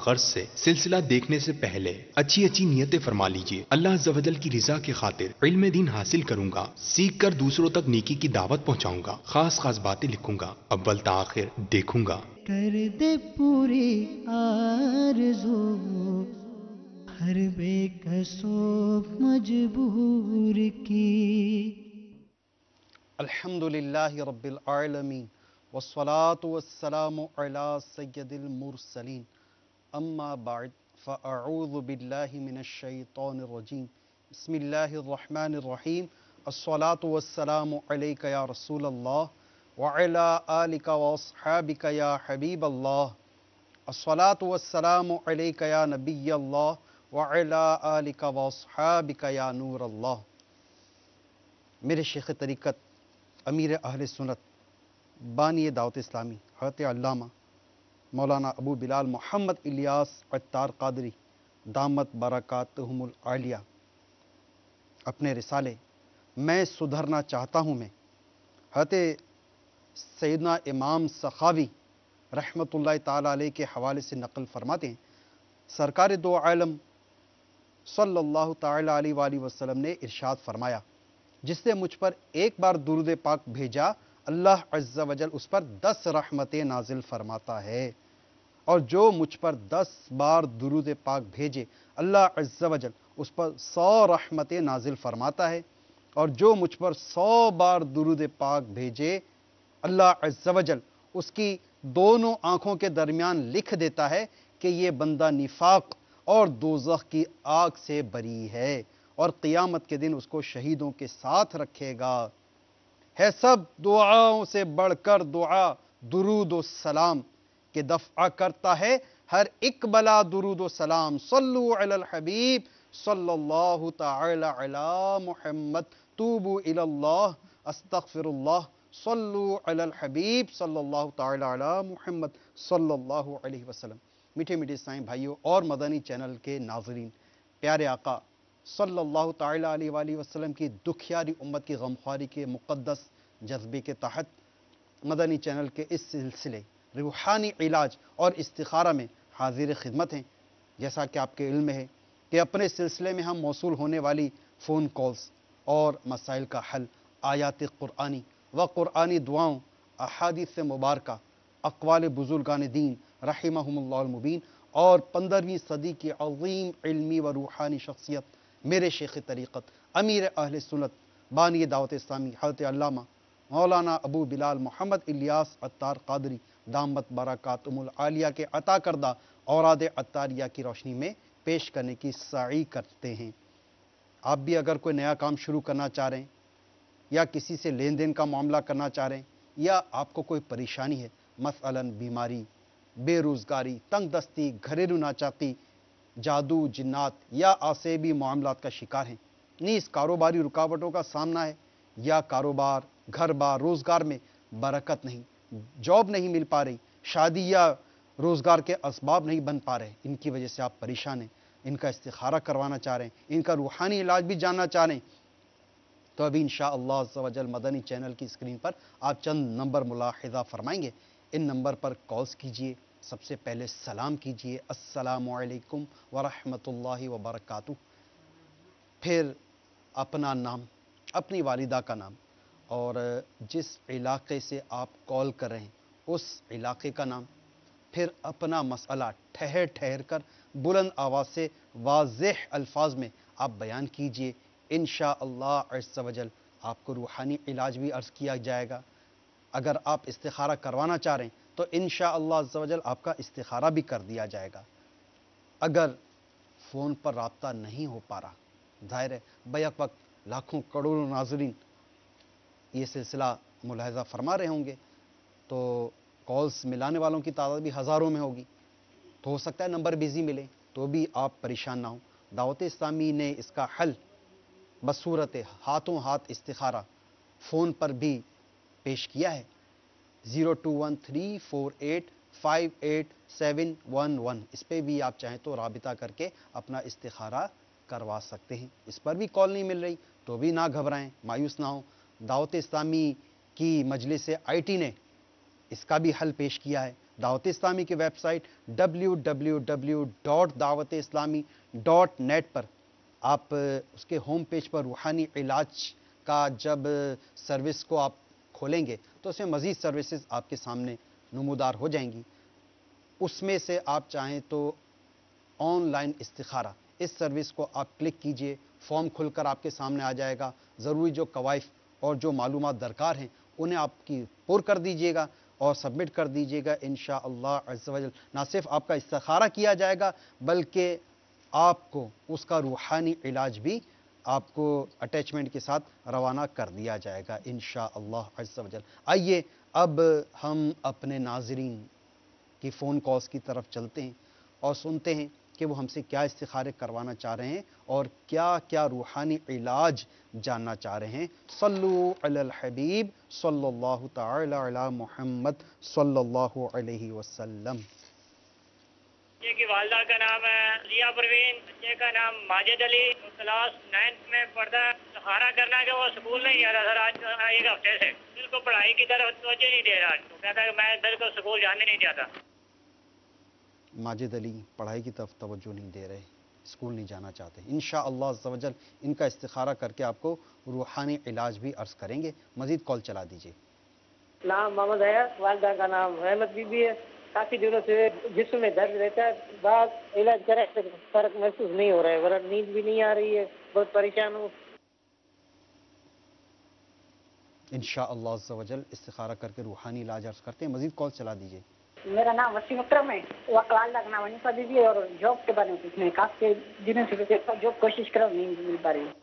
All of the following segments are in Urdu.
غرض سے سلسلہ دیکھنے سے پہلے اچھی اچھی نیتیں فرما لیجئے۔ اللہ عز و جل کی رضا کی خاطر علم دین حاصل کروں گا، سیکھ کر دوسروں تک نیکی کی دعوت پہنچاؤں گا، خاص خاص باتیں لکھوں گا، اول تا آخر دیکھوں گا۔ کر دے پوری آرزو ہر بے کسو مجبور کی۔ الحمدللہ رب العالمین والصلاة والسلام علی سید المرسلین، اما بعد فاعوذ باللہ من الشیطان الرجیم، بسم اللہ الرحمن الرحیم۔ الصلاة والسلام علیک یا رسول اللہ وعلی آلک واصحابک یا حبیب اللہ۔ الصلاة والسلام علیک یا نبی اللہ وعلی آلک واصحابک یا نور اللہ۔ میرے شیخ طریقت امیر اہل سنت بانی دعوت اسلامی حضرت علامہ مولانا ابو بلال محمد الیاس عطار قادری دامت برکاتہم العالیہ اپنے رسالے میں سدھرنا چاہتا ہوں میں حضرت سیدنا امام سخاوی رحمۃ اللہ تعالیٰ علیہ کے حوالے سے نقل فرماتے ہیں، سرکار دو عالم صلی اللہ تعالیٰ علیہ وآلہ وسلم نے ارشاد فرمایا، جس نے مجھ پر ایک بار درود پاک بھیجا اللہ عز و جل اس پر 10 رحمتیں نازل فرماتا ہے، اور جو مجھ پر 10 بار درود پاک بھیجے اللہ عز و جل اس پر 100 رحمتیں نازل فرماتا ہے، اور جو مجھ پر 100 بار درود پاک بھیجے اللہ عز و جل اس کی دونوں آنکھوں کے درمیان لکھ دیتا ہے کہ یہ بندہ نفاق اور دوزخ کی آگ سے بری ہے، اور قیامت کے دن اس کو شہیدوں کے ساتھ رکھے گا۔ ہے سب دعاؤں سے بڑھ کر دعا درود و سلام کہ دفع کرتا ہے ہر ایک بلا درود و سلام۔ صلو علی الحبیب صلی اللہ تعالی علی محمد، توبو الی اللہ استغفر اللہ، صلو علی الحبیب صلی اللہ تعالی علی محمد صلی اللہ علیہ وسلم۔ میٹھے میٹھے اسلامی بھائیوں اور مدنی چینل کے ناظرین، پیارے آقا صلی اللہ تعالیٰ علیہ وآلہ وسلم کی دکھیاری امت کی غمخواری کے مقدس جذبے کے تحت مدنی چینل کے اس سلسلے روحانی علاج اور استخارہ میں حاضر خدمت ہیں۔ جیسا کہ آپ کے علم میں ہے کہ اپنے سلسلے میں ہم موصول ہونے والی فون کالز اور مسائل کا حل آیات قرآنی و قرآنی دعاؤں، احادیث مبارکہ، اقوال بزرگان دین رحمہم اللہ المبین اور 15ویں صدی کی عظیم علمی و روحانی شخصیت میرے شیخ طریقت امیر اہل سنت بانی دعوت اسلامی حضرت علامہ مولانا ابو بلال محمد الیاس عطار قادری دامت برکاتہم العالیہ کے عطا کردہ اوراد عطاریہ کی روشنی میں پیش کرنے کی سعی کرتے ہیں۔ آپ بھی اگر کوئی نیا کام شروع کرنا چاہ رہے ہیں یا کسی سے لین دین کا معاملہ کرنا چاہ رہے ہیں، یا آپ کو کوئی پریشانی ہے، مثلاً بیماری، بے روزگاری، تنگ دستی، گھریلو ناچاکی، جادو، جنات یا آسیبی معاملات کا شکار ہیں، نیز کاروباری رکاوٹوں کا سامنا ہے، یا کاروبار، گھر بار، روزگار میں برکت نہیں، جاب نہیں مل پا رہی، شادی یا روزگار کے اسباب نہیں بن پا رہے، ان کی وجہ سے آپ پریشان ہیں، ان کا استخارہ کروانا چاہ رہے ہیں، ان کا روحانی علاج بھی جاننا چاہ رہے ہیں، تو ابھی انشاءاللہ عز و جل مدنی چینل کی اسکرین پر آپ چند نمبر ملاحظہ فرمائیں گے، ان نمبر پر کالز کیجئے، سب سے پہلے سلام کیجئے، السلام علیکم ورحمۃ اللہ وبرکاتہ، پھر اپنا نام، اپنی والدہ کا نام، اور جس علاقے سے آپ کال کر رہے ہیں اس علاقے کا نام، پھر اپنا مسئلہ ٹھہر ٹھہر کر بلند آواز سے واضح الفاظ میں آپ بیان کیجئے، انشاءاللہ عز و جل آپ کو روحانی علاج بھی عرض کیا جائے گا۔ اگر آپ استخارہ کروانا چاہ رہے ہیں تو انشاءاللہ عز و جل آپ کا استخارہ بھی کر دیا جائے گا۔ اگر فون پر رابطہ نہیں ہو پا رہا، ظاہر ہے بیک وقت لاکھوں کروڑوں ناظرین یہ سلسلہ ملاحظہ فرما رہے ہوں گے، تو کالز ملانے والوں کی تعداد بھی ہزاروں میں ہوگی، تو ہو سکتا ہے نمبر بزی ملے، تو بھی آپ پریشان نہ ہوں۔ دعوت اسلامی نے اس کا حل بصورت ہاتھوں ہاتھ استخارہ فون پر بھی پیش کیا ہے، 0213485811، اس پہ بھی آپ چاہیں تو رابطہ کر کے اپنا استخارہ کروا سکتے ہیں۔ اس پر بھی کال نہیں مل رہی تو بھی نہ گھبرائیں، مایوس نہ ہوں، دعوت اسلامی کی مجلس آئی ٹی نے اس کا بھی حل پیش کیا ہے، دعوت اسلامی کی ویب سائٹ www.dawatislami.net پر آپ اس کے ہوم پیج پر روحانی علاج کا جب سروس کو آپ کھولیں گے تو اس میں مزید سروسز آپ کے سامنے نمودار ہو جائیں گی. اس میں سے آپ چاہیں تو آن لائن استخارہ اس سروس کو آپ کلک کیجئے, فارم کھل کر آپ کے سامنے آ جائے گا. ضروری جو قوائف اور جو معلومات درکار ہیں انہیں آپ کی پر کر دیجئے گا اور سبمٹ کر دیجئے گا. انشاءاللہ عز و جل نہ صرف آپ کا استخارہ کیا جائے گا بلکہ آپ کو اس کا روحانی علاج بھی آپ کو اٹیچمنٹ کے ساتھ روانہ کر دیا جائے گا انشاءاللہ عز و جل. آئیے اب ہم اپنے ناظرین کی فون کالز کی طرف چلتے ہیں اور سنتے ہیں کہ وہ ہم سے کیا استخارے کروانا چاہ رہے ہیں اور کیا کیا روحانی علاج جاننا چاہ رہے ہیں. صلو علی الحبیب صلی اللہ تعالی علی محمد صلی اللہ علیہ وسلم. بچے کی والدہ کا نام ہے ضیا پروین, بچے کا نام ماجد علی, کلاس 9 میں پڑھتا ہے. سہارا کرنا کہ وہ اسکول نہیں جاتا سر آج 1 ہفتے سے, دل کو پڑھائی کی طرف توجہ نہیں دے رہا. تو کہتا ہے کہ میں دل کو اسکول جانے نہیں جاتا. ماجد علی پڑھائی کی طرف توجہ نہیں دے رہے, اسکول نہیں جانا چاہتے. انشاءاللہ عز و جل ان کا استخارہ کر کے آپ کو روحانی علاج بھی عرض کریں گے. مزید کال چلا دیجئے. نام محمد ہے, والدہ کا نام احمد بی بی ہے. کافی دنوں سے جسم میں درد رہتا ہے, بعض علاج کرے تو فرق محسوس نہیں ہو رہا ہے, ورنہ نیند بھی نہیں آ رہی ہے, بہت پریشان ہوں. انشاءاللہ عز و جل استخارہ کر کے روحانی علاج عرض کرتے ہیں. مزید کال چلا دیجئے. میرا نام وسیم اکرم ہے, والدہ کا نام انیفا بی بی ہے, اور جاب کے بارے میں پوچھنا ہے. کافی دنوں سے جاب کوشش کر رہا ہوں, نہیں مل پا رہی ہے.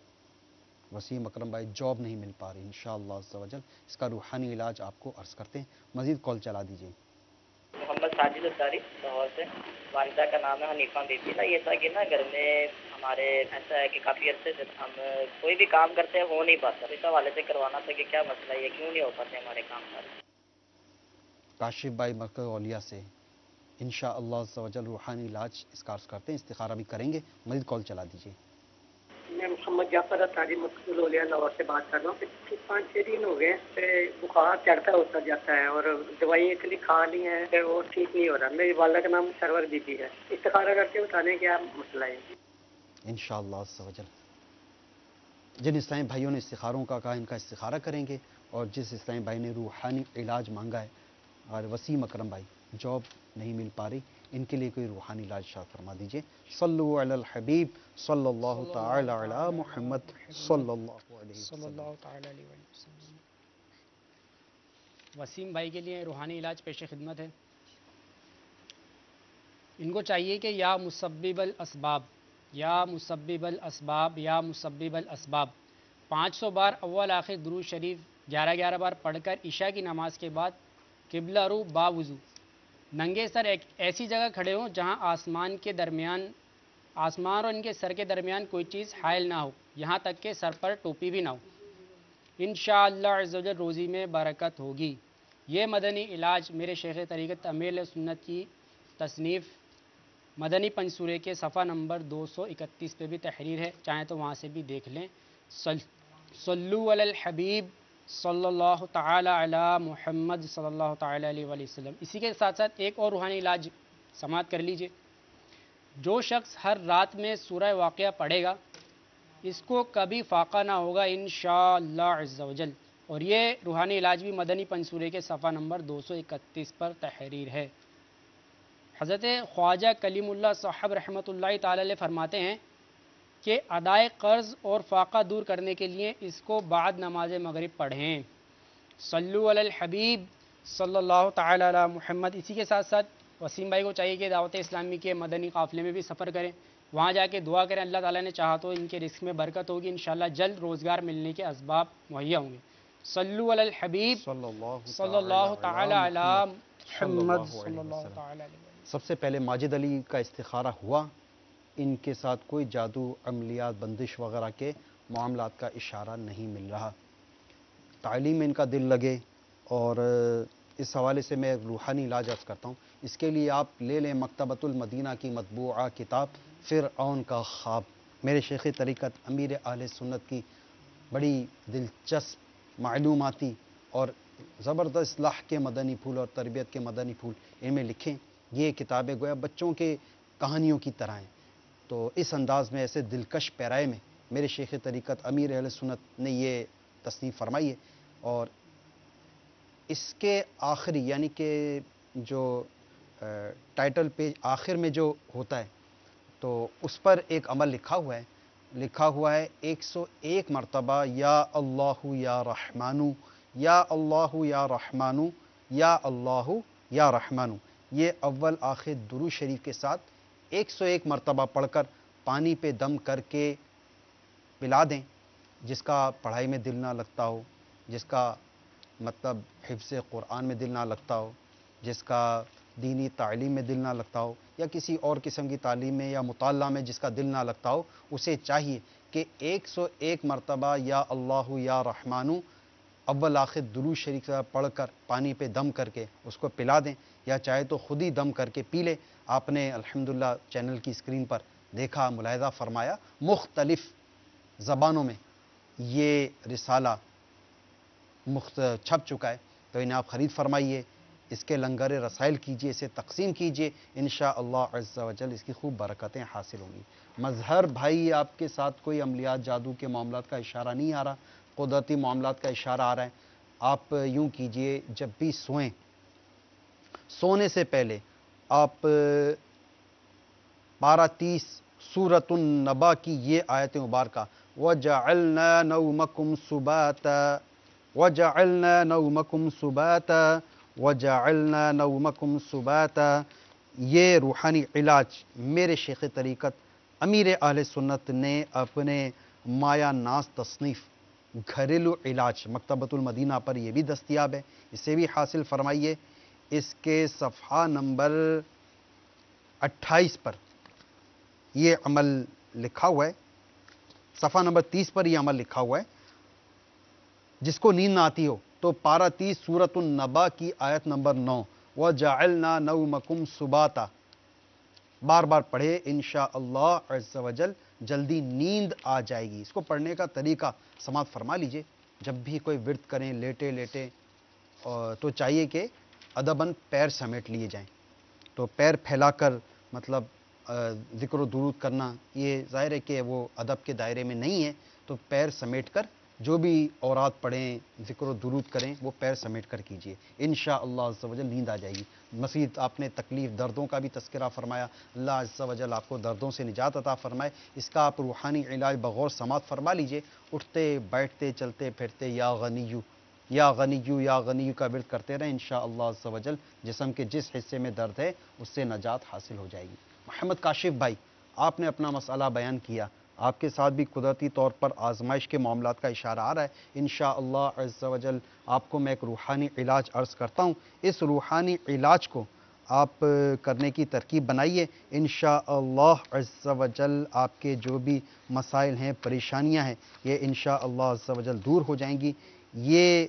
وسیم اکرم بھائی جاب نہیں مل پا رہی, انشاءاللہ عز و جل اس کا روحانی علاج آپ کو عرض کرتے ہیں. مزید کال چلا دیجئے. محمد ساجد الداری لاہور سے, والدہ کا نام ہے حنیفہ بی بی. یہ تھا کہ نا گھر میں ہمارے ایسا ہے کہ کافی عرصے سے ہم کوئی بھی کام کرتے ہیں ہو نہیں پاتا. اس حوالے سے کروانا تھا کہ کیا مسئلہ ہے, کیوں نہیں ہو پاتے ہمارے کام سارے. کاشف بھائی مرکز اولیاء سے انشاءاللہ عز و جل روحانی علاج اس کا عرض کرتے ہیں, استخارہ بھی کریں گے. مزید کال چلا دیجئے. میں محمد جعفر اتاری مقبول اولیاء لاہور سے بات کر رہا ہوں. 5-6 دن ہو گئے بخار چڑھتا ہوتا جاتا ہے اور دوائیں اتنی کھا لی ہیں کہ وہ ٹھیک نہیں ہو رہا. میری والدہ کا نام سرور بی بی ہے. استخارہ کر کے بتانے کیا مسئلہ ہے. انشاءاللہ عز و جل جن اسلامی بھائیوں نے استخاروں کا کہا ان کا استخارہ کریں گے, اور جس اسلامی بھائی نے روحانی علاج مانگا ہے, اور وسیم اکرم بھائی جاب نہیں مل پا رہی, ان کے لیے کوئی روحانی علاج شاد فرما دیجئے. صلو علی الحبیب صلی اللہ تعالی علی محمد صلی اللہ علیہ وسلم. وسیم بھائی کے لیے روحانی علاج پیش خدمت ہے. ان کو چاہیے کہ یا مسبب الاسباب, یا مسبب الاسباب, یا مسبب الاسباب 500 بار اول آخر درود شریف 11 بار پڑھ کر عشاء کی نماز کے بعد قبلہ رو با وضو ننگے سر ایک ایسی جگہ کھڑے ہوں جہاں آسمان اور ان کے سر کے درمیان کوئی چیز حائل نہ ہو, یہاں تک کہ سر پر ٹوپی بھی نہ ہو. انشاءاللہ عز و جل روزی میں برکت ہوگی. یہ مدنی علاج میرے شیخ طریقت امیر سنت کی تصنیف مدنی پنصورے کے صفحہ نمبر 231 پہ بھی تحریر ہے, چاہیں تو وہاں سے بھی دیکھ لیں. صلو علی الحبیب صلی اللہ تعالی علی محمد صلی اللہ تعالی علیہ وآلہ وسلم. اسی کے ساتھ ساتھ ایک اور روحانی علاج سماعت کر لیجئے. جو شخص ہر رات میں سورہ واقعہ پڑھے گا اس کو کبھی فاقہ نہ ہوگا انشاءاللہ عز و جل. اور یہ روحانی علاج بھی مدنی پنصورے کے صفحہ نمبر 231 پر تحریر ہے. حضرت خواجہ کلیم اللہ صاحب رحمۃ اللہ تعالی علیہ فرماتے ہیں کہ ادائے قرض اور فاقہ دور کرنے کے لیے اس کو بعد نماز مغرب پڑھیں. صلو علی الحبیب صلی اللہ تعالی علی محمد. اسی کے ساتھ ساتھ وسیم بھائی کو چاہیے کہ دعوت اسلامی کے مدنی قافلے میں بھی سفر کریں, وہاں جا کے دعا کریں. اللہ تعالیٰ نے چاہا تو ان کے رزق میں برکت ہوگی, انشاءاللہ جلد روزگار ملنے کے اسباب مہیا ہوں گے. صلو علی الحبیب صلی اللہ تعالی علی محمد صلی اللہ تعالی علیہ. سب سے پہلے ماجد علی کا استخارہ ہوا. ان کے ساتھ کوئی جادو, عملیات, بندش وغیرہ کے معاملات کا اشارہ نہیں مل رہا. تعلیم میں ان کا دل لگے, اور اس حوالے سے میں روحانی علاج عرض کرتا ہوں. اس کے لیے آپ لے لیں مکتبۃ المدینہ کی مطبوعہ کتاب فرعون کا خواب. میرے شیخ طریقت امیر اہل سنت کی بڑی دلچسپ, معلوماتی اور زبردست اصلاح کے مدنی پھول اور تربیت کے مدنی پھول ان میں لکھیں. یہ کتابیں گویا بچوں کے کہانیوں کی طرح ہیں. تو اس انداز میں ایسے دلکش پیرائے میں میرے شیخ طریقت امیر اہل سنت نے یہ تصنیف فرمائی ہے. اور اس کے آخری یعنی کہ جو ٹائٹل پیج آخر میں جو ہوتا ہے تو اس پر ایک عمل لکھا ہوا ہے 101 مرتبہ یا اللہ یا رحمانو یا اللہ یا رحمانو یا اللہ یا رحمانو. یہ اول آخر درود شریف کے ساتھ 101 مرتبہ پڑھ کر پانی پہ دم کر کے پلا دیں. جس کا پڑھائی میں دل نہ لگتا ہو، جس کا مطلب حفظ قرآن میں دل نہ لگتا ہو، جس کا دینی تعلیم میں دل نہ لگتا ہو، یا کسی اور قسم کی تعلیم میں یا مطالعہ میں جس کا دل نہ لگتا ہو، اسے چاہیے کہ 101 مرتبہ یا اللہ یا رحمانو اول آخر درود شریف پڑھ کر پانی پہ دم کر کے اس کو پلا دیں، یا چاہے تو خود ہی دم کر کے پی لے. آپ نے الحمدللہ چینل کی اسکرین پر دیکھا، ملاحظہ فرمایا، مختلف زبانوں میں یہ رسالہ چھپ چکا ہے. تو انہیں آپ خرید فرمائیے، اس کے لنگر رسائل کیجئے، اسے تقسیم کیجئے، انشاءاللہ عز و جل اس کی خوب برکتیں حاصل ہوں گی. مظہر بھائی، آپ کے ساتھ کوئی عملیات جادو کے معاملات کا اشارہ نہیں آ رہا، قدرتی معاملات کا اشارہ آ رہا ہے. آپ یوں کیجئے، جب بھی سوئیں، سونے سے پہلے آپ پارہ 30 سورۃ النبا کی یہ آیت مبارکہ وَجَعَلْنَا نَوْمَكُمْ سُبَاتًا وَجَعَلْنَا نَوْمَكُمْ سُبَاتًا وَجَعَلْنَا نَوْمَكُمْ سُبَاتًا، یہ روحانی علاج میرے شیخ طریقت امیر اہل سنت نے اپنے مایا ناز تصنیف گھریلو علاج مکتبۃ المدینہ پر یہ بھی دستیاب ہے، اسے بھی حاصل فرمائیے. اس کے صفحہ نمبر 28 پر یہ عمل لکھا ہوا ہے، صفحہ نمبر 30 پر یہ عمل لکھا ہوا ہے. جس کو نیند نہ آتی ہو تو پارہ 30 سورۃ النبا کی آیت نمبر 9 وَجَعَلْنَا نَوْمَكُمْ سُبَاتًا بار بار پڑھے، انشاءاللہ عز و جل جلدی نیند آ جائے گی. اس کو پڑھنے کا طریقہ سماعت فرما لیجئے. جب بھی کوئی ورد کریں لیٹے تو چاہیے کہ ادباً پیر سمیٹ لیے جائیں. تو پیر پھیلا کر مطلب ذکر و درود کرنا یہ ظاہر ہے کہ وہ ادب کے دائرے میں نہیں ہے. تو پیر سمیٹ کر جو بھی اوراد پڑھیں، ذکر و درود کریں، وہ پیر سمیٹ کر کیجئے، انشاءاللہ عز و جل نیند آ جائے گی. مزید آپ نے تکلیف دردوں کا بھی تذکرہ فرمایا، اللہ عز و جل آپ کو دردوں سے نجات عطا فرمائے. اس کا آپ روحانی علاج بغور سماعت فرما لیجئے. اٹھتے بیٹھتے چلتے پھرتے یا غنیو یا غنیو یا غنیو کا ورد کرتے رہیں، انشاءاللہ عز و جل جسم کے جس حصے میں درد ہے اس سے نجات حاصل ہو جائے گی. محمد کاشف بھائی، آپ نے اپنا مسئلہ بیان کیا، آپ کے ساتھ بھی قدرتی طور پر آزمائش کے معاملات کا اشارہ آ رہا ہے. انشاءاللہ عز و جل آپ کو میں ایک روحانی علاج عرض کرتا ہوں. اس روحانی علاج کو آپ کرنے کی ترکیب بنائیے، انشاءاللہ عز و جل آپ کے جو بھی مسائل ہیں، پریشانیاں ہیں، یہ انشاءاللہ عز و جل دور ہو جائیں گی. یہ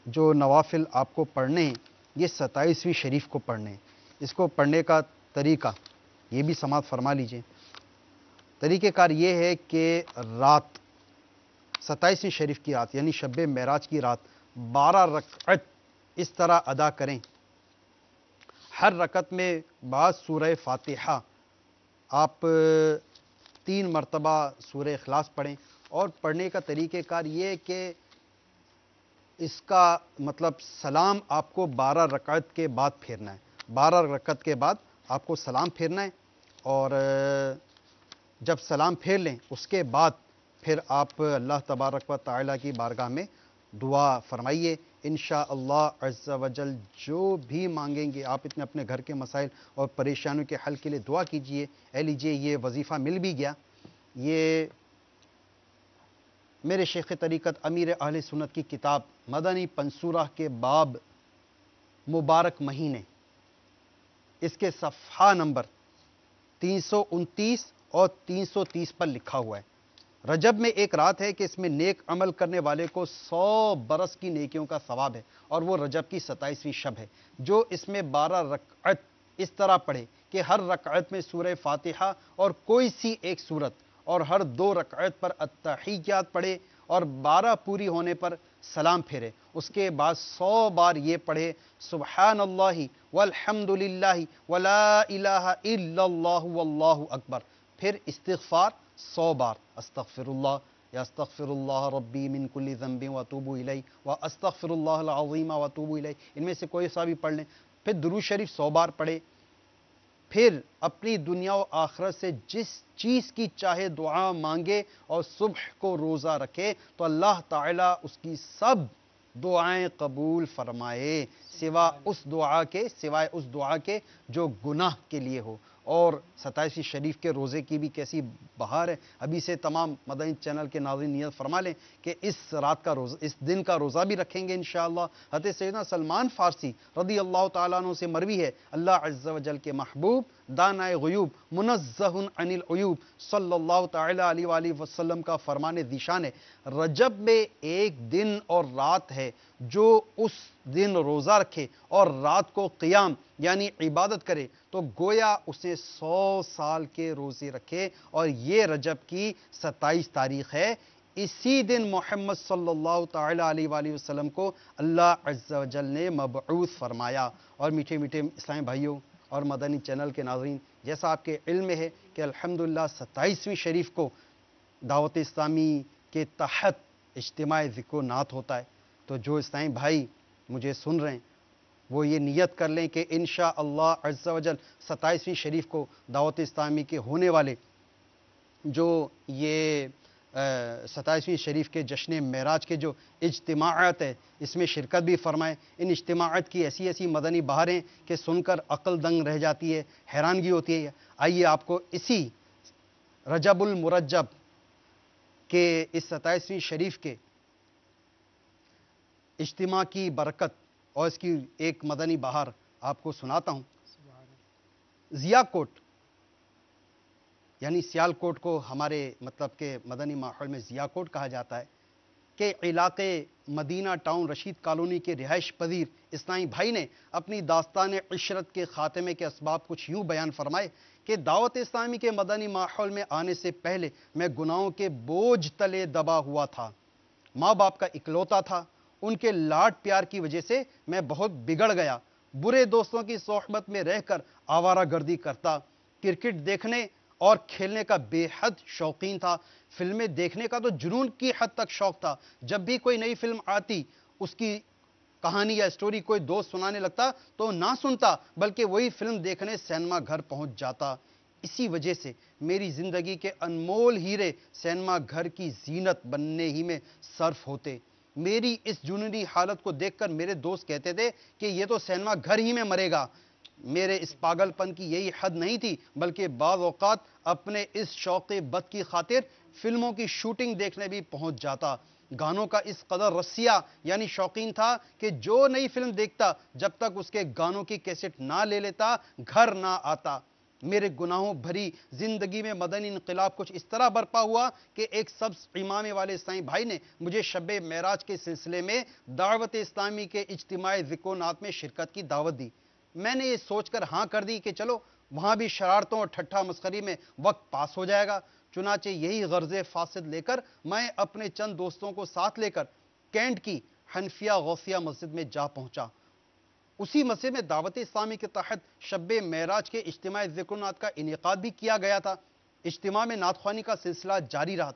جو نوافل آپ کو پڑھنے ہیں، یہ 27ویں شریف کو پڑھنے ہیں. اس کو پڑھنے کا طریقہ یہ بھی سماعت فرما لیجئے. طریقہ کار یہ ہے کہ رات 27ویں شریف کی رات یعنی شب معراج کی رات 12 رکعت اس طرح ادا کریں. ہر رکعت میں بعض سورہ فاتحہ آپ 3 مرتبہ سورہ اخلاص پڑھیں. اور پڑھنے کا طریقہ کار یہ کہ اس کا مطلب سلام آپ کو 12 رکعت کے بعد پھیرنا ہے. 12 رکعت کے بعد آپ کو سلام پھیرنا ہے، اور جب سلام پھیر لیں اس کے بعد پھر آپ اللہ تبارک و تعالیٰ کی بارگاہ میں دعا فرمائیے. انشاءاللہ عز و جل جو بھی مانگیں گے آپ اتنے اپنے گھر کے مسائل اور پریشانیوں کے حل کے لیے دعا کیجئے. لیجئے یہ وظیفہ مل بھی گیا. یہ میرے شیخ طریقت امیر اہل سنت کی کتاب مدنی پنصورہ کے باب مبارک مہینے، اس کے صفحہ نمبر 329 اور 330 پر لکھا ہوا ہے. رجب میں ایک رات ہے کہ اس میں نیک عمل کرنے والے کو 100 برس کی نیکیوں کا ثواب ہے، اور وہ رجب کی 27ویں شب ہے. جو اس میں 12 رکعت اس طرح پڑھے کہ ہر رکعت میں سورہ فاتحہ اور کوئی سی ایک سورت، اور ہر 2 رکعت پر التحیات پڑھے، اور 12 پوری ہونے پر سلام پھیرے، اس کے بعد 100 بار یہ پڑھے سبحان اللہ والحمد للہ ولا الہ الا اللہ واللہ اکبر، پھر استغفار 100 بار، استغفر اللہ یا استغفر اللہ ربی من کل ذنب واتوب الیہ واستغفر اللہ العظیم واتوب الیہ، ان میں سے کوئی سا بھی پڑھ لیں، پھر درود شریف 100 بار پڑھے، پھر اپنی دنیا و آخرت سے جس چیز کی چاہے دعا مانگے اور صبح کو روزہ رکھے تو اللہ تعالیٰ اس کی سب دعائیں قبول فرمائے سوائے اس دعا کے جو گناہ کے لیے ہو۔ اور 27ویں شریف کے روزے کی بھی کیسی بہار ہے، ابھی سے تمام مدنی چینل کے ناظرین نیت فرما لیں کہ اس دن کا روزہ بھی رکھیں گے انشاءاللہ۔ حضرت سیدنا سلمان فارسی رضی اللہ تعالیٰ عنہ سے مروی ہے، اللہ عز و جل کے محبوب دانائے غیوب منزہ عن العیوب صلی اللہ تعالیٰ علیہ وآلہ وسلم کا فرمان ذیشان ہے، رجب میں ایک دن اور رات ہے، جو اس دن روزہ رکھے اور رات کو قیام یعنی عبادت کرے تو گویا اسے 100 سال کے روزے رکھے، اور یہ رجب کی 27 تاریخ ہے۔ اسی دن محمد صلی اللہ تعالیٰ علیہ وآلہ وسلم کو اللہ عز و جل نے مبعوث فرمایا۔ اور میٹھے میٹھے اسلامی بھائیوں اور مدنی چینل کے ناظرین، جیسا آپ کے علم میں ہے کہ الحمدللہ 27ویں شریف کو دعوت اسلامی کے تحت اجتماع ذکر و نعت ہوتا ہے، تو جو اسلامی بھائی مجھے سن رہے ہیں وہ یہ نیت کر لیں کہ انشاءاللہ عز و جل 27ویں شریف کو دعوت اسلامی کے ہونے والے جو یہ 27ویں شریف کے جشن معراج کے جو اجتماعات ہیں اس میں شرکت بھی فرمائیں۔ ان اجتماعات کی ایسی ایسی مدنی بہاریں کہ سن کر عقل دنگ رہ جاتی ہے، حیرانگی ہوتی ہے۔ آئیے آپ کو اسی رجب المرجب کے اس 27ویں شریف کے اجتماع کی برکت اور اس کی ایک مدنی بہار آپ کو سناتا ہوں۔ ضیاء کوٹ یعنی سیال کوٹ کو ہمارے مطلب کہ مدنی ماحول میں ضیاء کوٹ کہا جاتا ہے کہ علاقے مدینہ ٹاؤن رشید کالونی کے رہائش پذیر اسلامی بھائی نے اپنی داستان عشرت کے خاتمے کے اسباب کچھ یوں بیان فرمائے کہ دعوت اسلامی کے مدنی ماحول میں آنے سے پہلے میں گناہوں کے بوجھ تلے دبا ہوا تھا، ماں باپ کا اکلوتا تھا، ان کے لاڈ پیار کی وجہ سے میں بہت بگڑ گیا، برے دوستوں کی صحبت میں رہ کر آوارہ گردی کرتا، کرکٹ دیکھنے اور کھیلنے کا بے حد شوقین تھا، فلمیں دیکھنے کا تو جنون کی حد تک شوق تھا، جب بھی کوئی نئی فلم آتی اس کی کہانی یا اسٹوری کوئی دوست سنانے لگتا تو نہ سنتا بلکہ وہی فلم دیکھنے سینما گھر پہنچ جاتا۔ اسی وجہ سے میری زندگی کے انمول ہیرے سینما گھر کی زینت بننے ہی میں صرف ہوتے۔ میری اس جنونی حالت کو دیکھ کر میرے دوست کہتے تھے کہ یہ تو سینما گھر ہی میں مرے گا۔ میرے اس پاگل پن کی یہی حد نہیں تھی بلکہ بعض اوقات اپنے اس شوق بد کی خاطر فلموں کی شوٹنگ دیکھنے بھی پہنچ جاتا۔ گانوں کا اس قدر رسیہ یعنی شوقین تھا کہ جو نئی فلم دیکھتا جب تک اس کے گانوں کی کیسٹ نہ لے لیتا گھر نہ آتا۔ میرے گناہوں بھری زندگی میں مدنی انقلاب کچھ اس طرح برپا ہوا کہ ایک سبز امامے والے اسلامی بھائی نے مجھے شب معراج کے سلسلے میں دعوت اسلامی کے اجتماع ذکر و نعت میں شرکت کی دعوت دی۔ میں نے یہ سوچ کر ہاں کر دی کہ چلو وہاں بھی شرارتوں اور ٹھٹھا مسخری میں وقت پاس ہو جائے گا۔ چنانچہ یہی غرض فاسد لے کر میں اپنے چند دوستوں کو ساتھ لے کر کینٹ کی حنفیہ غوثیہ مسجد میں جا پہنچا۔ اسی مسجد میں دعوت اسلامی کے تحت شب معراج کے اجتماع ذکر و نعت کا انعقاد بھی کیا گیا تھا۔ اجتماع میں نعت خوانی کا سلسلہ جاری رہا۔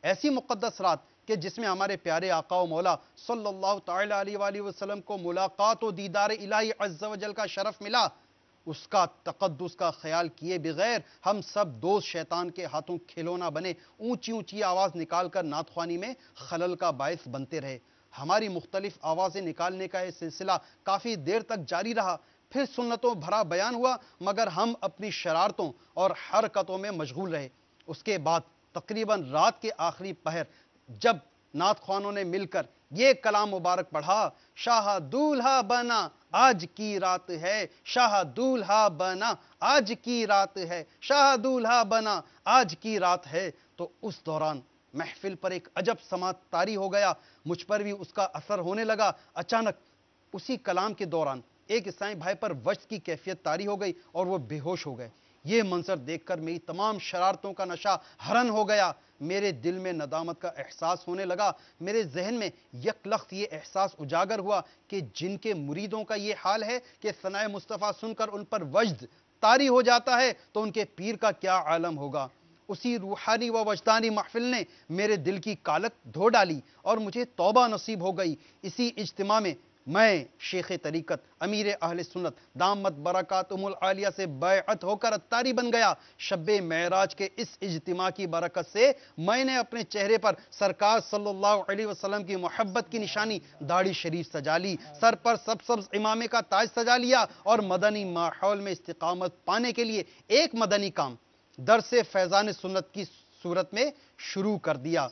ایسی مقدس رات کہ جس میں ہمارے پیارے آقا و مولا صلی اللہ تعالیٰ علیہ وآلہ وسلم کو ملاقات و دیدار الہی عز و جل کا شرف ملا، اس کا تقدس کا خیال کیے بغیر ہم سب دوست شیطان کے ہاتھوں کھلونا بنے اونچی اونچی آواز نکال کر نعت خوانی میں خلل کا باعث بنتے رہے۔ ہماری مختلف آوازیں نکالنے کا یہ سلسلہ کافی دیر تک جاری رہا، پھر سنتوں بھرا بیان ہوا مگر ہم اپنی شرارتوں اور حرکتوں میں مشغول رہے۔ اس کے بعد تقریباً رات کے آخری پہر جب نعت خوانوں نے مل کر یہ کلام مبارک پڑھا، شاہ دولہا بنا آج کی رات ہے، شاہ دولہا بنا آج کی رات ہے، شاہ دولہا بنا آج کی رات ہے، تو اس دوران محفل پر ایک عجب سماعت طاری ہو گیا، مجھ پر بھی اس کا اثر ہونے لگا۔ اچانک اسی کلام کے دوران ایک اسلامی بھائی پر وجد کی کیفیت طاری ہو گئی اور وہ بے ہوش ہو گئے۔ یہ منظر دیکھ کر میری تمام شرارتوں کا نشہ حرن ہو گیا، میرے دل میں ندامت کا احساس ہونے لگا، میرے ذہن میں یک لخت یہ احساس اجاگر ہوا کہ جن کے مریدوں کا یہ حال ہے کہ ثنائے مصطفیٰ سن کر ان پر وجد طاری ہو جاتا ہے تو ان کے پیر کا کیا عالم ہوگا۔ اسی روحانی و وجدانی محفل نے میرے دل کی کالک دھو ڈالی اور مجھے توبہ نصیب ہو گئی۔ اسی اجتماع میں میں شیخ طریقت امیر اہل سنت دامت برکاتہم العالیہ سے بیعت ہو کر اتاری بن گیا۔ شب معراج کے اس اجتماع کی برکت سے میں نے اپنے چہرے پر سرکار صلی اللہ علیہ وسلم کی محبت کی نشانی داڑھی شریف سجا لی، سر پر سبز امامے کا تاج سجا لیا اور مدنی ماحول میں استقامت پانے کے لیے ایک مدنی کام درس فیضان سنت کی صورت میں شروع کر دیا۔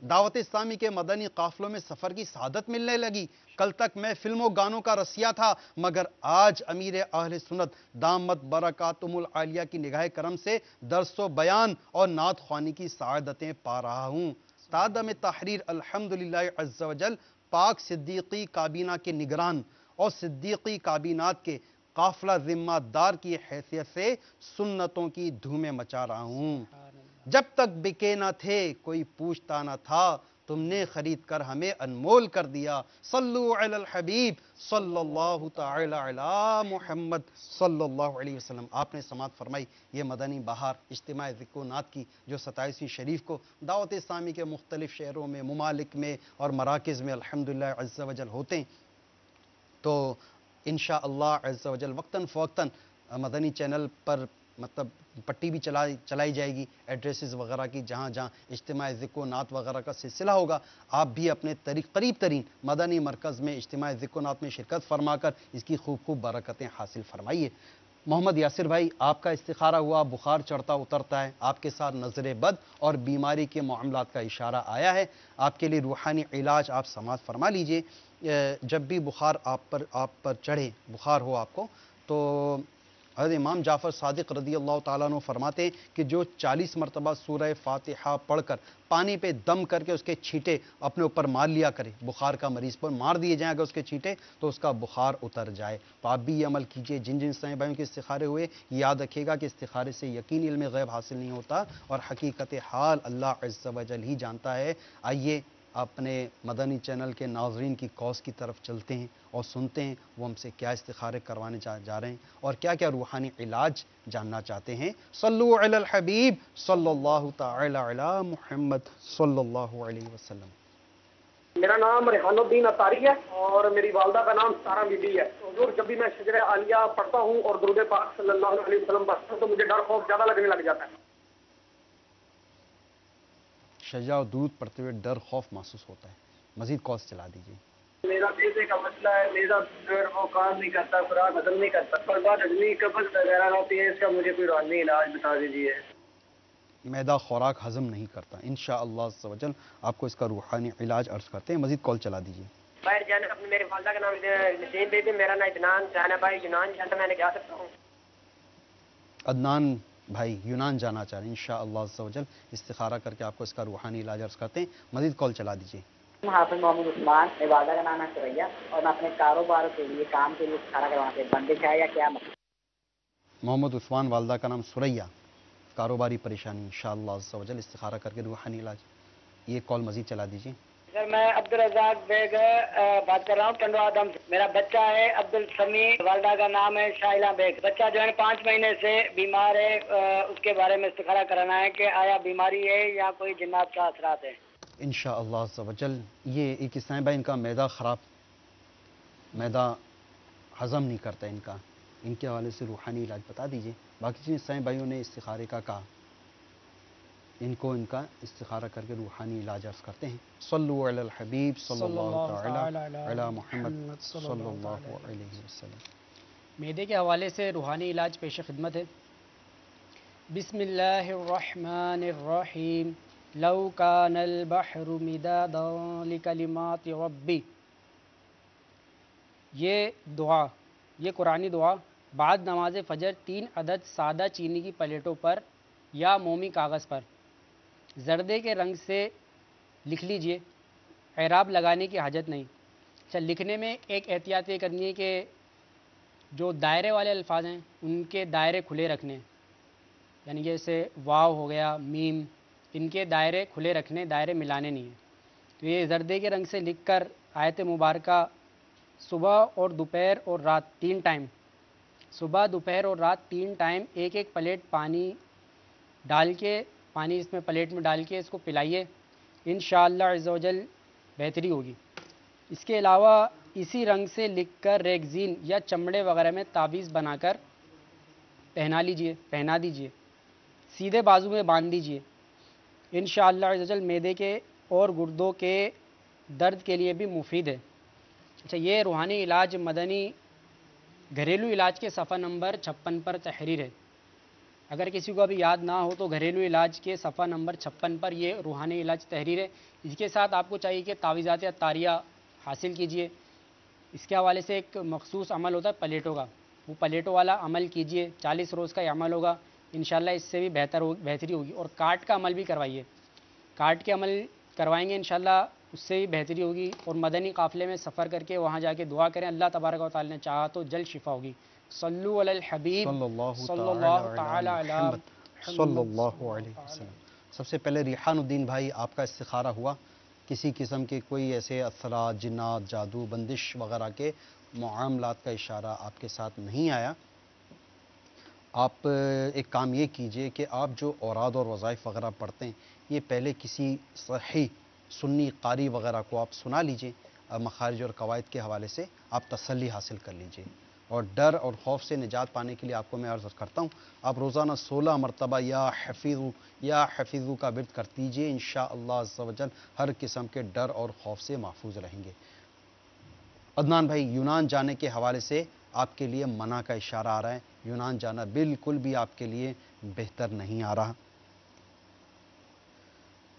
دعوت اسلامی کے مدنی قافلوں میں سفر کی سعادت ملنے لگی۔ کل تک میں فلموں گانوں کا رسیا تھا، مگر آج امیر اہل سنت دامت برکاتہم العالیہ کی نگاہ کرم سے درس و بیان اور نعت خوانی کی سعادتیں پا رہا ہوں۔ تادم تحریر الحمدللہ عز و جل پاک صدیقی کابینہ کے نگران اور صدیقی کابینات کے قافلہ ذمہ دار کی حیثیت سے سنتوں کی دھومیں مچا رہا ہوں۔ جب تک بکے نہ تھے کوئی پوچھتا نہ تھا، تم نے خرید کر ہمیں انمول کر دیا۔ صلو علی الحبیب صلی اللہ تعالی علی محمد صلی اللہ علیہ وسلم۔ آپ نے سماعت فرمائی یہ مدنی بہار اجتماع ذکر و نعت کی جو 27ویں شریف کو دعوت اسلامی کے مختلف شہروں میں، ممالک میں اور مراکز میں الحمدللہ عز و جل ہوتے ہیں، تو انشاءاللہ عز و جل وقتاً فوقتاً مدنی چینل پر مطلب پٹی بھی چلائی جائے گی ایڈریسز وغیرہ کی، جہاں جہاں اجتماع ذکر و نعت وغیرہ کا سلسلہ ہوگا آپ بھی اپنے قریب ترین مدنی مرکز میں اجتماع ذکر و نعت میں شرکت فرما کر اس کی خوب برکتیں حاصل فرمائیے۔ محمد یاسر بھائی، آپ کا استخارہ ہوا، بخار چڑھتا اترتا ہے، آپ کے ساتھ نظر بد اور بیماری کے معاملات کا اشارہ آیا ہے، آپ کے لیے روحانی علاج آپ سماعت فرما لیجئے۔ جب بھی بخار آپ پر چڑھے، بخار ہو آپ کو، تو حضرت امام جعفر صادق رضی اللہ تعالیٰ عنہ فرماتے ہیں کہ جو 40 مرتبہ سورہ فاتحہ پڑھ کر پانی پہ دم کر کے اس کے چھینٹے اپنے اوپر مار لیا کرے، بخار کا مریض پر مار دیے جائیں اگر اس کے چھینٹے تو اس کا بخار اتر جائے۔ تو آپ بھی یہ عمل کیجئے۔ جن اسلامی بھائیوں کے استخارے ہوئے یاد رکھیے گا کہ استخارے سے یقین علم غیب حاصل نہیں ہوتا اور حقیقت حال اللہ عز و جل ہی جانتا ہے۔ آئیے اپنے مدنی چینل کے ناظرین کی کاز کی طرف چلتے ہیں اور سنتے ہیں وہ ہم سے کیا استخارے کروانے جا رہے ہیں اور کیا کیا روحانی علاج جاننا چاہتے ہیں۔ صلو علی الحبیب صلی اللہ تعالی علی محمد صلی اللہ علیہ وسلم۔ میرا نام ریحان الدین اطاری ہے اور میری والدہ کا نام سارہ بی بی ہے۔ حضور، جب بھی میں شجر عالیہ پڑھتا ہوں اور درود پاک صلی اللہ علیہ وسلم پڑھتا ہوں تو مجھے ڈر خوف زیادہ لگنے لگ جاتا ہے۔ شجا و درود پڑھتے ہوئے ڈر خوف محسوس ہوتا ہے۔ مزید کالز چلا دیجیے۔ میرا پیسے کا مسئلہ ہے، میرا وہ کام نہیں کرتا، خوراک ہضم نہیں کرتا، پر بعد ہضمی قبض وغیرہ ہوتی ہے، اس کا مجھے کوئی روحانی علاج بتا دیجیے۔ معدہ خوراک ہضم نہیں کرتا، انشاءاللہ عز و جل آپ کو اس کا روحانی علاج عرض کرتے ہیں۔ مزید کال چلا دیجیے۔ باہر جانا، اپنے میرے والدہ کا نام نسیم بی بی، میرا نام عدنان جانا بھائی یونان جانا، میں نے جا سکتا ہوں؟ عدنان بھائی یونان جانا چاہ رہے ہیں، انشاءاللہ عز و جل استخارہ کر کے آپ کو اس کا روحانی علاج عرض کرتے ہیں۔ مزید کال چلا دیجیے۔ حافظ محمد عثمان، میری والدہ کا نام ہے سریا اور میں اپنے کاروبار کے لیے کام کے لیے استخارہ کروانا چاہتی ہوں، بندش ہے یا کیا؟ محمد عثمان، والدہ کا نام سریا، کاروباری پریشانی، انشاءاللہ عز و جل استخارہ کر کے روحانی علاج۔ یہ کال مزید چلا دیجیے۔ سر میں عبدالرزاق بیگ بات کر رہا ہوں ٹنڈو آدم سے۔ میرا بچہ ہے عبدالسمیع، والدہ کا نام ہے شائلہ بیگ۔ بچہ جو ہے 5 مہینے سے بیمار ہے، اس کے بارے میں استخارہ کرانا ہے کہ آیا بیماری ہے یا کوئی جنات کا اثرات ہے؟ انشاءاللہ عز و جل یہ ایک اسلام بھائی ان کا معدہ خراب، معدہ ہضم نہیں کرتا ان کے حوالے سے روحانی علاج بتا دیجیے۔ باقی جن اسلام بھائیوں نے استخارے کا کہا ان کو ان کا استخارہ کر کے روحانی علاج عرض کرتے ہیں۔ صلو علی الحبیب صلی اللہ تعالی علی محمد صلی اللہ علیہ وسلم۔ معدے کے حوالے سے روحانی علاج پیش خدمت ہے۔ بسم اللہ الرحمن الرحیم، لو کان البحر مدادا لکلمات ربی۔ یہ دعا، یہ قرآنی دعا بعد نماز فجر 3 عدد سادہ چینی کی پلیٹوں پر یا مومی کاغذ پر زردے کے رنگ سے لکھ لیجئے، اعراب لگانے کی حاجت نہیں۔ اچھا، لکھنے میں ایک احتیاط یہ کرنی ہے کہ جو دائرے والے الفاظ ہیں ان کے دائرے کھلے رکھنے ہیں، یعنی کہ جیسے واو ہو گیا، میم، ان کے دائرے کھلے رکھنے، دائرے ملانے نہیں ہیں. تو یہ زردے کے رنگ سے لکھ کر آیت مبارکہ صبح اور دوپہر اور رات 3 ٹائم، صبح دوپہر اور رات 3 ٹائم ایک ایک پلیٹ پانی ڈال کے، پانی اس میں پلیٹ میں ڈال کے اس کو پلائیے، انشاءاللہ عز و جل بہتری ہوگی. اس کے علاوہ اسی رنگ سے لکھ کر ریگزین یا چمڑے وغیرہ میں تعویذ بنا کر پہنا دیجئے، سیدھے بازو میں باندھ دیجئے. انشاءاللہ عز و جل معدے کے اور گردوں کے درد کے لیے بھی مفید ہے. اچھا، یہ روحانی علاج مدنی گھریلو علاج کے صفحہ نمبر 56 پر تحریر ہے. اگر کسی کو ابھی یاد نہ ہو تو گھریلو علاج کے صفحہ نمبر 56 پر یہ روحانی علاج تحریر ہے. اس کے ساتھ آپ کو چاہیے کہ تعویذات طاریہ حاصل کیجئے. اس کے حوالے سے ایک مخصوص عمل ہوتا ہے پلیٹوں کا، وہ پلیٹوں والا عمل کیجئے. 40 روز کا یہ عمل ہوگا، انشاءاللہ اس سے بھی بہتری ہوگی. اور کاٹ کا عمل بھی کروائیے، کاٹ کے عمل کروائیں گے انشاءاللہ اس سے بھی بہتری ہوگی. اور مدنی قافلے میں سفر کر کے وہاں جا کے دعا کریں، اللہ تبارک و تعالی نے چاہا تو جلد شفا ہوگی. صلو علی الحبیب صلی اللہ تعالی علی صلی اللہ علیہ وسلم. سب سے پہلے ریحان الدین بھائی، آپ کا استخارہ ہوا، کسی قسم کے کوئی ایسے اثرات، جنات، جادو، بندش وغیرہ کے معاملات کا اشارہ آپ کے ساتھ نہیں آیا. آپ ایک کام یہ کیجئے کہ آپ جو اوراد اور وظائف وغیرہ پڑھتے ہیں یہ پہلے کسی صحیح سنی قاری وغیرہ کو آپ سنا لیجئے، مخارج اور قواعد کے حوالے سے آپ تسلی حاصل کر لیجئے. اور ڈر اور خوف سے نجات پانے کے لیے آپ کو میں عرض کرتا ہوں، آپ روزانہ 16 مرتبہ یا حفیظو کا ورد کر دیجئے. انشاءاللہ عز و جل ہر قسم کے ڈر اور خوف سے محفوظ رہیں گے. عدنان بھائی، یونان جانے کے حوالے سے آپ کے لیے منع کا اشارہ آ رہا ہے. یونان جانا بالکل بھی آپ کے لیے بہتر نہیں آ رہا.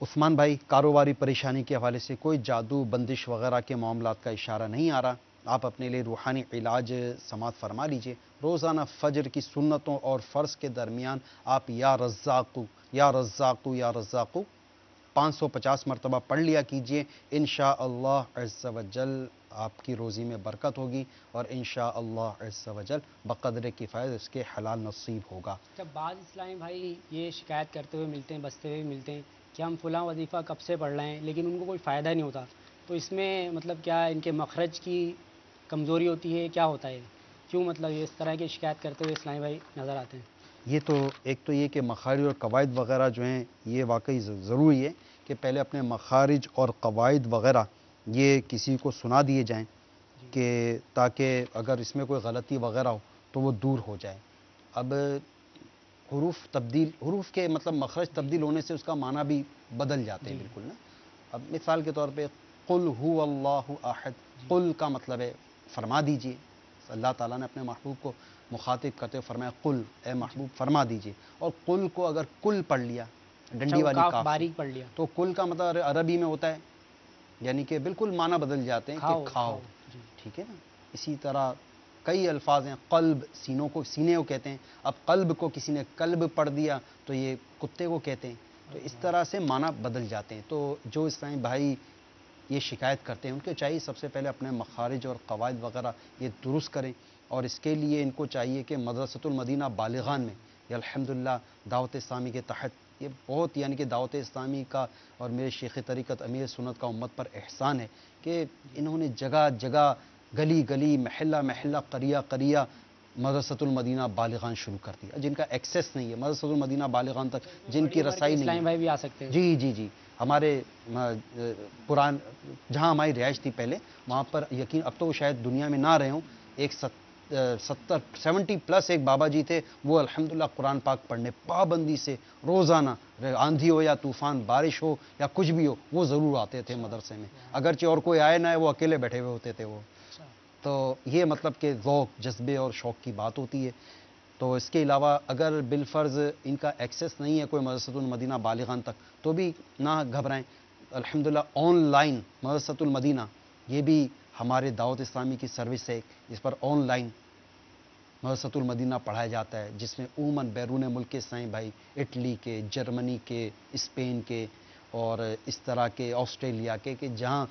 عثمان بھائی، کاروباری پریشانی کے حوالے سے کوئی جادو، بندش وغیرہ کے معاملات کا اشارہ نہیں آ رہا. آپ اپنے لیے روحانی علاج سماعت فرما لیجئے. روزانہ فجر کی سنتوں اور فرض کے درمیان آپ یا رزاقو یا رزاقو یا رزاقو 550 مرتبہ پڑھ لیا کیجئے. انشاءاللہ عز و جل آپ کی روزی میں برکت ہوگی اور انشاءاللہ عز و جل بقدر کفایت اس کے حلال نصیب ہوگا. جب بعض اسلامی بھائی یہ شکایت کرتے ہوئے ملتے ہیں، بستے ہوئے ملتے ہیں کہ ہم فلاں وظیفہ کب سے پڑھ رہے ہیں لیکن ان کو کوئی فائدہ نہیں ہوتا، تو اس میں مطلب کیا ان کے مخرج کی کمزوری ہوتی ہے، کیا ہوتا ہے؟ کیوں مطلب اس طرح کی شکایت کرتے ہوئے اسلامی بھائی نظر آتے ہیں؟ یہ تو ایک تو یہ کہ مخارج اور قواعد وغیرہ جو ہیں یہ واقعی ضروری ہے کہ پہلے اپنے مخارج اور قواعد وغیرہ یہ کسی کو سنا دیے جائیں کہ تاکہ اگر اس میں کوئی غلطی وغیرہ ہو تو وہ دور ہو جائے. اب حروف کے مطلب مخرج تبدیل ہونے سے اس کا معنی بھی بدل جاتے ہیں بالکل نا. اب مثال کے طور پہ قل هو اللہ احد، قل کا مطلب ہے فرما دیجئے. اللہ تعالیٰ نے اپنے محبوب کو مخاطب کرتے ہوئے فرمایا قل، اے محبوب فرما دیجئے. اور قل کو اگر کل پڑھ لیا، ڈنڈی والی کاف باریک پڑھ لیا، تو کل کا مطلب عربی میں ہوتا ہے یعنی کہ بالکل معنی بدل جاتے ہیں کہ کھاؤ. ٹھیک ہے نا. اسی طرح کئی الفاظ ہیں. قلب، سینے کو کہتے ہیں. اب قلب کو کسی نے کلب پڑھ دیا تو یہ کتے کو کہتے ہیں. تو اس طرح سے معنی بدل جاتے ہیں. تو جو اسلامی بھائی یہ شکایت کرتے ہیں ان کو چاہیے سب سے پہلے اپنے مخارج اور قواعد وغیرہ یہ درست کریں. اور اس کے لیے ان کو چاہیے کہ مدرسۃ المدینہ بالغان میں یہ الحمدللہ دعوت اسلامی کے تحت یہ بہت یعنی کہ دعوت اسلامی کا اور میرے شیخ طریقت امیر سنت کا امت پر احسان ہے کہ انہوں نے جگہ جگہ، گلی گلی، محلہ محلہ، قریہ قریہ مدرسۃ المدینہ بالغان شروع کر دیا. جن کا ایکسیس نہیں ہے مدرسۃ المدینہ بالغان تک، جن کی رسائی نہیں ہے، بھائی بھی آ سکتے ہیں. جی ہمارے پران جہاں ہماری رہائش تھی پہلے وہاں پر یقین اب تو وہ شاید دنیا میں نہ رہے ہوں، ایک 70+ ایک بابا جی تھے. وہ الحمدللہ قرآن پاک پڑھنے پابندی سے روزانہ، آندھی ہو یا طوفان، بارش ہو یا کچھ بھی ہو، وہ ضرور آتے تھے مدرسے میں. اگرچہ اور کوئی آئے نہ آئے وہ اکیلے بیٹھے ہوئے ہوتے تھے وہ. تو یہ مطلب کہ ذوق، جذبے اور شوق کی بات ہوتی ہے. تو اس کے علاوہ اگر بالفرض ان کا ایکسیس نہیں ہے کوئی مدرسۃ المدینہ بالغان تک تو بھی نہ گھبرائیں. الحمدللہ آن لائن مدرسۃ المدینہ یہ بھی ہمارے دعوت اسلامی کی سروس ہے، جس پر آن لائن مدرسۃ المدینہ پڑھایا جاتا ہے، جس میں عموماً بیرون ملک کے اسلامی بھائی، اٹلی کے، جرمنی کے، اسپین کے اور اس طرح کے آسٹریلیا کے، کہ جہاں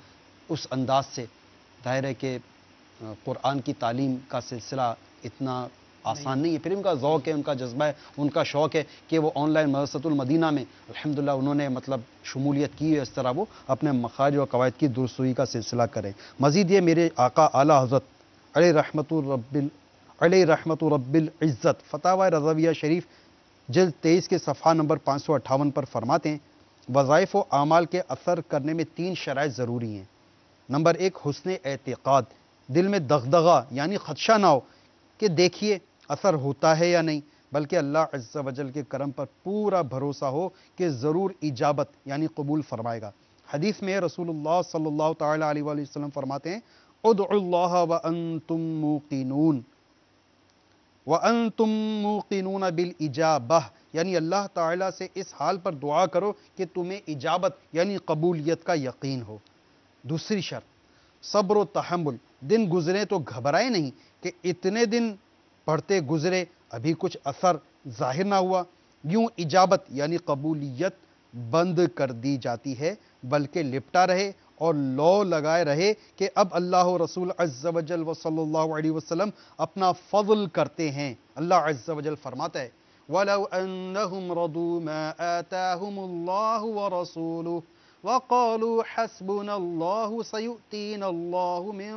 اس انداز سے ظاہر ہے کہ قرآن کی تعلیم کا سلسلہ اتنا آسان نہیں ہے. پھر ان کا ذوق ہے, ان کا جذبہ ہے, ان کا شوق ہے کہ وہ آن لائن مدرسۃ المدینہ میں الحمدللہ انہوں نے مطلب شمولیت کی ہے, اس طرح وہ اپنے مخارج و قواعد کی درستگی کا سلسلہ کریں. مزید یہ میرے آقا اعلیٰ حضرت علیہ رحمت رب العزت فتاوی رضویہ شریف جلد 23 کے صفحہ نمبر 558 پر فرماتے ہیں وظائف و اعمال کے اثر کرنے میں 3 شرائط ضروری ہیں. نمبر 1 حسن اعتقاد, دل میں دغدغہ یعنی خدشہ نہ ہو کہ دیکھیے اثر ہوتا ہے یا نہیں, بلکہ اللہ عز و جل کے کرم پر پورا بھروسہ ہو کہ ضرور اجابت یعنی قبول فرمائے گا. حدیث میں رسول اللہ صلی اللہ تعالی علیہ وآلہ وسلم فرماتے ہیں ادعوا اللہ وانتم موقنون وَأَنْتُمْ مُوقِنُونَ بِالْإِجَابَةِ, یعنی اللہ تعالیٰ سے اس حال پر دعا کرو کہ تمہیں اجابت یعنی قبولیت کا یقین ہو. دوسری شرط صبر و تحمل, دن گزرے تو گھبرائے نہیں کہ اتنے دن پڑھتے گزرے ابھی کچھ اثر ظاہر نہ ہوا, یوں اجابت یعنی قبولیت بند کر دی جاتی ہے, بلکہ لپٹا رہے اور لو لگائے رہے کہ اب اللہ و رسول عز و جل و صلی اللہ علیہ وسلم اپنا فضل کرتے ہیں. اللہ عز و جل فرماتا ہے وَلَوْ أَنَّهُمْ رَضُوا مَا آتَاهُمُ اللَّهُ وَرَسُولُهُ وَقَالُوا حَسْبُنَا اللَّهُ سَيُؤْتِينَا اللَّهُ مِنْ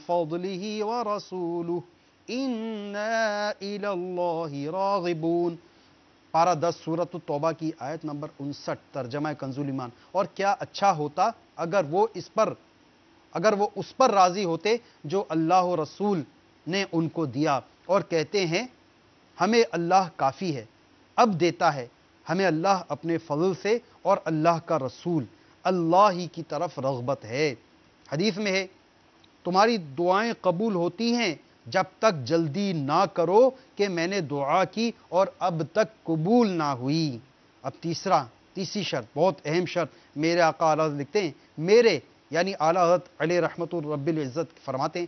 فَضْلِهِ وَرَسُولُهُ إِنَّا إِلَى اللَّهِ رَاغِبُونَ. پارہ 10 سورۃ التوبہ کی آیت نمبر 59 ترجمہ کنز الایمان. اور کیا اچھا ہوتا اگر وہ اس پر راضی ہوتے جو اللہ و رسول نے ان کو دیا, اور کہتے ہیں ہمیں اللہ کافی ہے, اب دیتا ہے ہمیں اللہ اپنے فضل سے, اور اللہ کا رسول اللہ ہی کی طرف رغبت ہے. حدیث میں ہے تمہاری دعائیں قبول ہوتی ہیں جب تک جلدی نہ کرو کہ میں نے دعا کی اور اب تک قبول نہ ہوئی. اب تیسری شرط, بہت اہم شرط, میرے آقا اعلیٰ حضرت لکھتے ہیں میرے یعنی اعلیٰ حضرت علیہ رحمت رب العزت فرماتے ہیں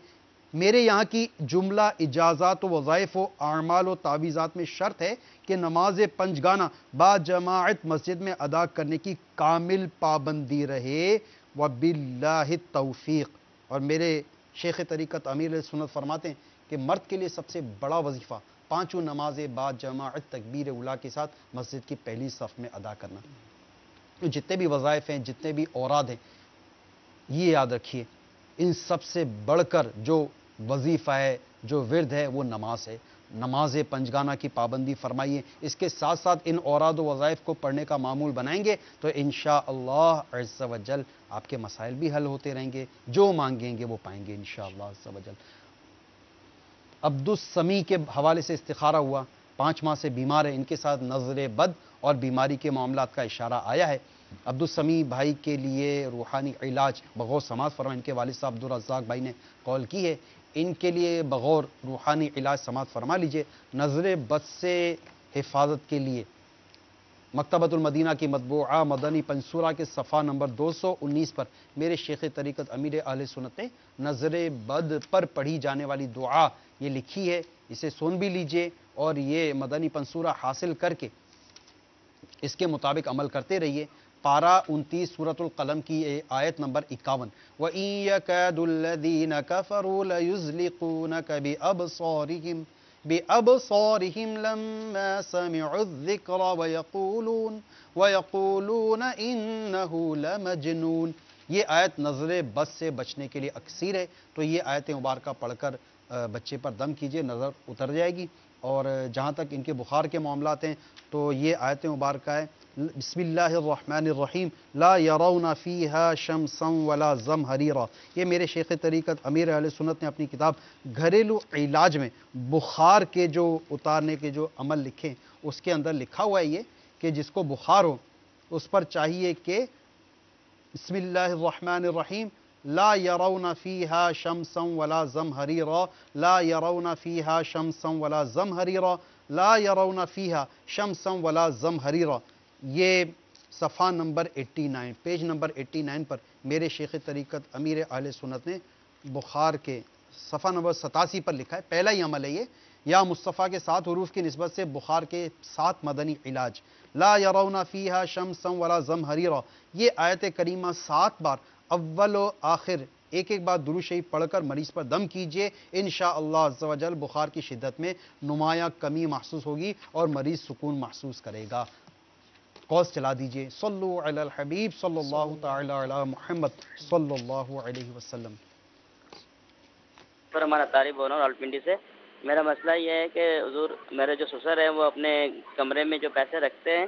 میرے یہاں کی جملہ اجازات و وظائف و اعمال و تعویذات میں شرط ہے کہ نماز 5 گانہ با جماعت مسجد میں ادا کرنے کی کامل پابندی رہے. وباللہ التوفیق. اور میرے شیخ طریقت امیر علیہ سنت فرماتے ہیں کہ مرد کے لیے سب سے بڑا وظیفہ 5 نمازیں با جماعت تکبیر اولیٰ کے ساتھ مسجد کی پہلی صف میں ادا کرنا. جتنے بھی وظائف ہیں, جتنے بھی اوراد ہیں, یہ یاد رکھیے ان سب سے بڑھ کر جو وظیفہ ہے, جو ورد ہے, وہ نماز ہے. نماز 5 گانہ کی پابندی فرمائیے. اس کے ساتھ ساتھ ان اوراد و وظائف کو پڑھنے کا معمول بنائیں گے تو انشاءاللہ عز و جل آپ کے مسائل بھی حل ہوتے رہیں گے, جو مانگیں گے وہ پائیں گے انشاءاللہ عز و جل. عبدالسمیع کے حوالے سے استخارہ ہوا, 5 ماہ سے بیمار ہے, ان کے ساتھ نظر بد اور بیماری کے معاملات کا اشارہ آیا ہے. عبدالسمیع بھائی کے لیے روحانی علاج بغور سماعت فرمائیں. ان کے والد صاحب عبدالرزاق بھائی نے کال کی ہے, ان کے لیے بغور روحانی علاج سماعت فرما لیجئے. نظر بد سے حفاظت کے لیے مکتبۃ المدینہ کی مطبوعہ مدنی پنصورہ کے صفحہ نمبر 219 پر میرے شیخ طریقت امیر اہل سنت نے نظر بد پر پڑھی جانے والی دعا یہ لکھی ہے, اسے سن بھی لیجئے اور یہ مدنی پنصورہ حاصل کر کے اس کے مطابق عمل کرتے رہیے. پارہ 29 سورۃ القلم کی آیت نمبر 51 وَإِن يَكَادُ الَّذِينَ كَفَرُوا لَيُزْلِقُونَكَ بِأَبْصَارِهِمْ لَمَّا سَمِعُوا الذِّكْرَ وَيَقُولُونَ إِنَّهُ لَمَجْنُونَ. یہ آیت نظر بد سے بچنے کے لیے اکثیر ہے, تو یہ آیت مبارکہ پڑھ کر بچے پر دم کیجئے, نظر اتر جائے گی. اور جہاں تک ان کے بخار کے معاملات ہیں تو یہ آیت مبارکہ ہے بسم اللہ الرحمن الرحیم لا يرون فیہا شمسا ولا زمہریرا. یہ میرے شیخ طریقت امیر اہل سنت نے اپنی کتاب گھریلو علاج میں بخار کے جو اتارنے کے جو عمل لکھے اس کے اندر لکھا ہوا ہے یہ کہ جس کو بخار ہو اس پر چاہیے کہ بسم اللہ الرحمن الرحیم لا يرون فيها شمسا ولا زمهريرا لا يرون فيها شمسا ولا زمهريرا لا يرون فيها شمسا ولا زمهريرا. یہ صفحہ نمبر 89 پیج نمبر 89 پر میرے شیخ طریقت امیر اہل سنت نے بخار کے صفحہ نمبر 87 پر لکھا ہے. پہلا ہی عمل ہے یہ, یا مصطفیٰ کے 7 حروف کی نسبت سے بخار کے 7 مدنی علاج. لا يرون فيها شمسا ولا زمهريرا. یہ آیت کریمہ 7 بار اول و آخر ایک ایک بار درود شریف پڑھ کر مریض پر دم کیجئے، انشاءاللہ عز و جل بخار کی شدت میں نمایاں کمی محسوس ہوگی اور مریض سکون محسوس کرے گا۔ کالز چلا دیجئے۔ صلو علی الحبیب صلی اللہ تعالی علی محمد صلی اللہ علیہ وسلم۔ پر ہمارا طارق بول رہا ہوں راولپنڈی سے۔ میرا مسئلہ یہ ہے کہ حضور میرے جو سسر ہیں وہ اپنے کمرے میں جو پیسے رکھتے ہیں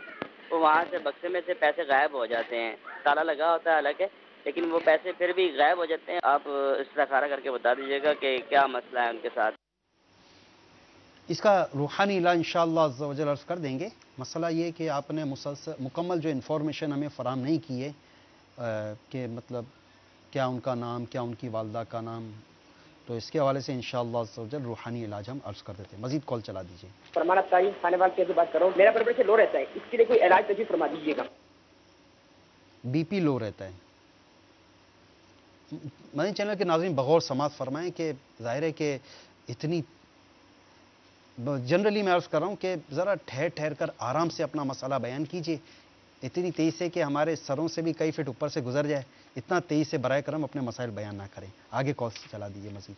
وہ وہاں سے بکسے میں سے پیسے غائب ہو جاتے ہیں، تالا لگا ہوتا ہے حالانکہ، لیکن وہ پیسے پھر بھی غائب ہو جاتے ہیں۔ آپ استخارہ کر کے بتا دیجیے گا کہ کیا مسئلہ ہے ان کے ساتھ۔ اس کا روحانی علاج انشاءاللہ عز و جل عرض کر دیں گے۔ مسئلہ یہ کہ آپ نے مکمل جو انفارمیشن ہمیں فراہم نہیں کی ہے کہ مطلب کیا ان کا نام، کیا ان کی والدہ کا نام، تو اس کے حوالے سے انشاءاللہ عز و جل روحانی علاج ہم عرض کر دیتے ہیں۔ مزید کال چلا دیجیے۔ فرمانا چاہیے کھانے والے سے بات کرو، میرا بلڈ پریشر لو رہتا ہے، اس کے لیے کوئی علاج تجویز فرما دیجیے گا۔ بی پی لو رہتا ہے۔ مدنی چینل کے ناظرین بغور سماعت فرمائیں کہ ظاہر ہے کہ اتنی جنرلی میں عرض کر رہا ہوں کہ ذرا ٹھہر ٹھہر کر آرام سے اپنا مسئلہ بیان کیجئے، اتنی تیزی سے کہ ہمارے سروں سے بھی کئی فٹ اوپر سے گزر جائے، اتنا تیزی سے برائے کرم اپنے مسائل بیان نہ کریں۔ آگے کال چلا دیجیے مزید۔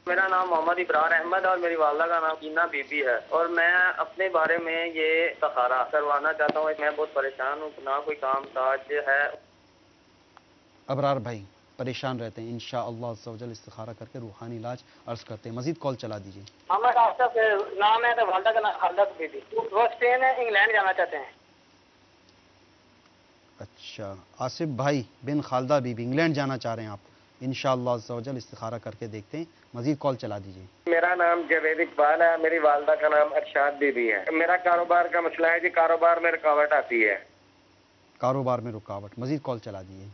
میرا نام محمد ابرار احمد اور میری والدہ کا نام کینا بی بی ہے، اور میں اپنے بارے میں یہ استخارہ کروانا چاہتا ہوں۔ میں بہت پریشان ہوں، نہ کوئی کام کاج ہے۔ ابرار بھائی پریشان رہتے ہیں، انشاءاللہ عز و جل استخارہ کر کے روحانی علاج عرض کرتے ہیں۔ مزید کال چلا دیجیے۔ محمد آصف نام ہے، تو والدہ کا نام خالدہ بی بی، وہ اسپین ہے، انگلینڈ جانا چاہتے ہیں۔ اچھا، آصف بھائی بن خالدہ بی بی انگلینڈ جانا چاہ رہے ہیں آپ، انشاءاللہ عز و جل استخارہ کر کے دیکھتے ہیں۔ مزید کال چلا دیجیے۔ میرا نام جاوید اقبال ہے، میری والدہ کا نام ارشاد بی بی ہے۔ میرا کاروبار کا مسئلہ ہے جی، کاروبار میں رکاوٹ آتی ہے۔ کاروبار میں رکاوٹ، مزید کال چلا دیجیے۔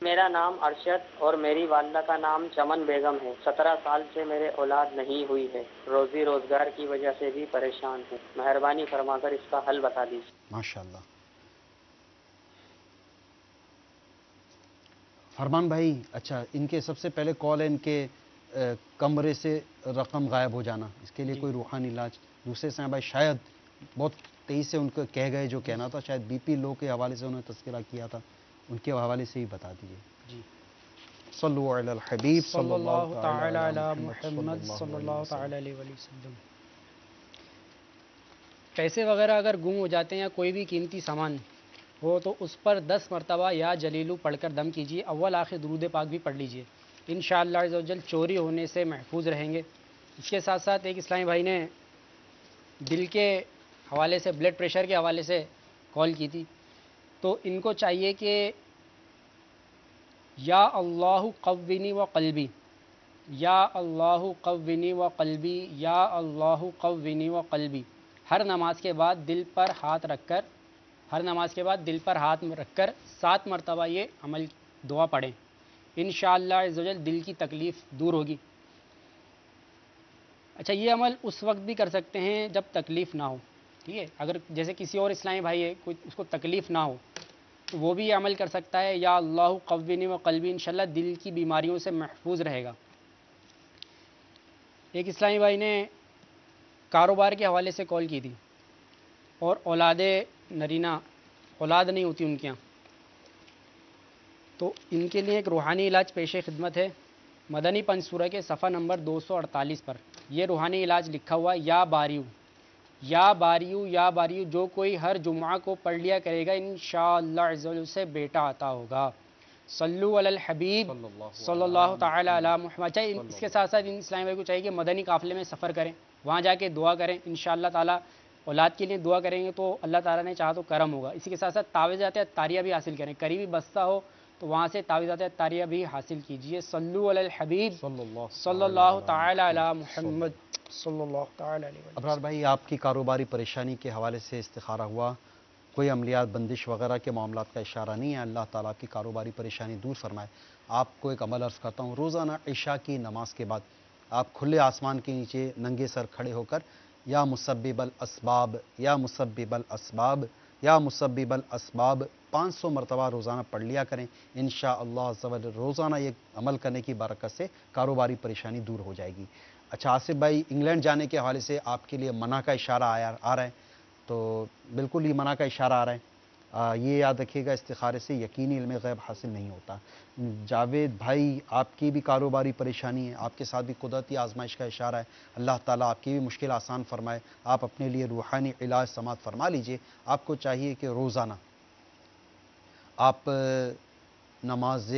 میرا نام ارشد اور میری والدہ کا نام چمن بیگم ہے۔ 17 سال سے میرے اولاد نہیں ہوئی ہے، روزی روزگار کی وجہ سے بھی پریشان ہوں، مہربانی فرما کر اس کا حل بتا دیجیے۔ ماشاءاللہ۔ فرمان بھائی، اچھا ان کے سب سے پہلے کال ہے ان کے کمرے سے رقم غائب ہو جانا، اس کے لیے کوئی روحانی علاج؟ دوسرے سے بھائی شاید بہت تیزی سے ان کو کہہ گئے جو کہنا تھا، شاید بی پی لو کے حوالے سے انہوں نے تذکرہ کیا تھا، ان کے حوالے سے ہی بتا دیجیے۔ جی، صلو علی الحبیب صلی اللہ تعالی علی محمد صلی اللہ تعالی علیہ وسلم۔ پیسے وغیرہ اگر گم ہو جاتے ہیں یا کوئی بھی قیمتی سامان ہو تو اس پر 10 مرتبہ یا جلیلو پڑھ کر دم کیجیے، اول آخر درود پاک بھی پڑھ لیجیے، انشاءاللہ عز و جل چوری ہونے سے محفوظ رہیں گے۔ اس کے ساتھ ساتھ ایک اسلامی بھائی نے دل کے حوالے سے، بلڈ پریشر کے حوالے سے کال کی تھی، تو ان کو چاہیے کہ یا اللہ قوینی و قلبی، یا اللہ قوینی و قلبی، یا اللہ قوینی و قلبی، ہر نماز کے بعد دل پر ہاتھ رکھ کر، ہر نماز کے بعد دل پر ہاتھ رکھ کر 7 مرتبہ یہ عمل دعا پڑھیں، انشاءاللہ عز و جل دل کی تکلیف دور ہوگی۔ اچھا، یہ عمل اس وقت بھی کر سکتے ہیں جب تکلیف نہ ہو، ٹھیک ہے؟ اگر جیسے کسی اور اسلامی بھائی ہے، کوئی اس کو تکلیف نہ ہو تو وہ بھی یہ عمل کر سکتا ہے، یا اللہ قوینی و قلبی، انشاءاللہ دل کی بیماریوں سے محفوظ رہے گا۔ ایک اسلامی بھائی نے کاروبار کے حوالے سے کال کی تھی اور اولاد نرینہ، اولاد نہیں ہوتی ان کے یہاں، تو ان کے لیے ایک روحانی علاج پیش خدمت ہے۔ مدنی پنج سورہ کے صفحہ نمبر 248 پر یہ روحانی علاج لکھا ہوا، یا باریو، یا باریو، یا باریو، جو کوئی ہر جمعہ کو پڑھ لیا کرے گا انشاءاللہ عز و جل سے بیٹا عطا ہوگا۔ صلو علی الحبیب صلی اللہ تعالی علی محمد۔ چاہیے اس کے ساتھ ساتھ ان اسلامی بھائی کو چاہیے کہ مدنی قافلے میں سفر کریں، وہاں جا کے دعا کریں، انشاءاللہ تعالی اولاد کے لیے دعا کریں گے تو اللہ تعالیٰ نے چاہا تو کرم ہوگا۔ اسی کے ساتھ ساتھ تعویذات طاریہ بھی حاصل کریں، قریبی بستہ ہو تو وہاں سے تعویذات طاریہ بھی حاصل کیجیے۔ صلو علی الحبیب صلی اللہ تعالی علی محمد صلی اللہ تعالی علیہ وسلم۔ ابرار بھائی، آپ کی کاروباری پریشانی کے حوالے سے استخارہ ہوا، کوئی عملیات، بندش وغیرہ کے معاملات کا اشارہ نہیں ہے، اللہ تعالیٰ آپ کی کاروباری پریشانی دور فرمائے۔ آپ کو ایک عمل عرض کرتا ہوں، روزانہ عشاء کی نماز کے بعد آپ کھلے آسمان کے نیچے ننگے سر کھڑے ہو کر یا مسبب الاسباب، یا مسبب الاسباب، یا مسبب الاسباب 500 مرتبہ روزانہ پڑھ لیا کریں، انشاءاللہ عز و جل روزانہ یہ عمل کرنے کی برکت سے کاروباری پریشانی دور ہو جائے گی۔ اچھا آصف بھائی، انگلینڈ جانے کے حوالے سے آپ کے لیے منع کا اشارہ آ رہا ہے، تو بالکل ہی منع کا اشارہ آ رہا ہے۔ یہ یاد رکھیے گا استخارے سے یقینی علم غیب حاصل نہیں ہوتا۔ جاوید بھائی آپ کی بھی کاروباری پریشانی ہے، آپ کے ساتھ بھی قدرتی آزمائش کا اشارہ ہے، اللہ تعالیٰ آپ کی بھی مشکل آسان فرمائے، آپ اپنے لیے روحانی علاج سماعت فرما لیجئے۔ آپ کو چاہیے کہ روزانہ آپ نماز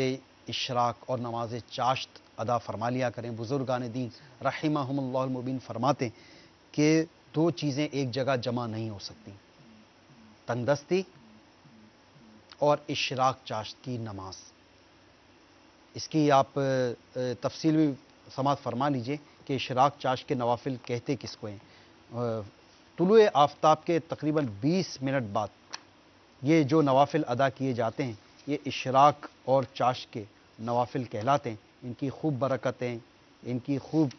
اشراق اور نماز چاشت ادا فرما لیا کریں۔ بزرگان دین رحمہم اللہ المبین فرماتے ہیں کہ دو چیزیں ایک جگہ جمع نہیں ہو سکتی، تنگ دستی اور اشراق چاشت کی نماز۔ اس کی آپ تفصیل بھی سماعت فرما لیجئے کہ اشراق چاشت کے نوافل کہتے کس کو ہیں۔ طلوع آفتاب کے تقریباً 20 منٹ بعد یہ جو نوافل ادا کیے جاتے ہیں یہ اشراق اور چاشت کے نوافل کہلاتے ہیں۔ ان کی خوب برکتیں، ان کی خوب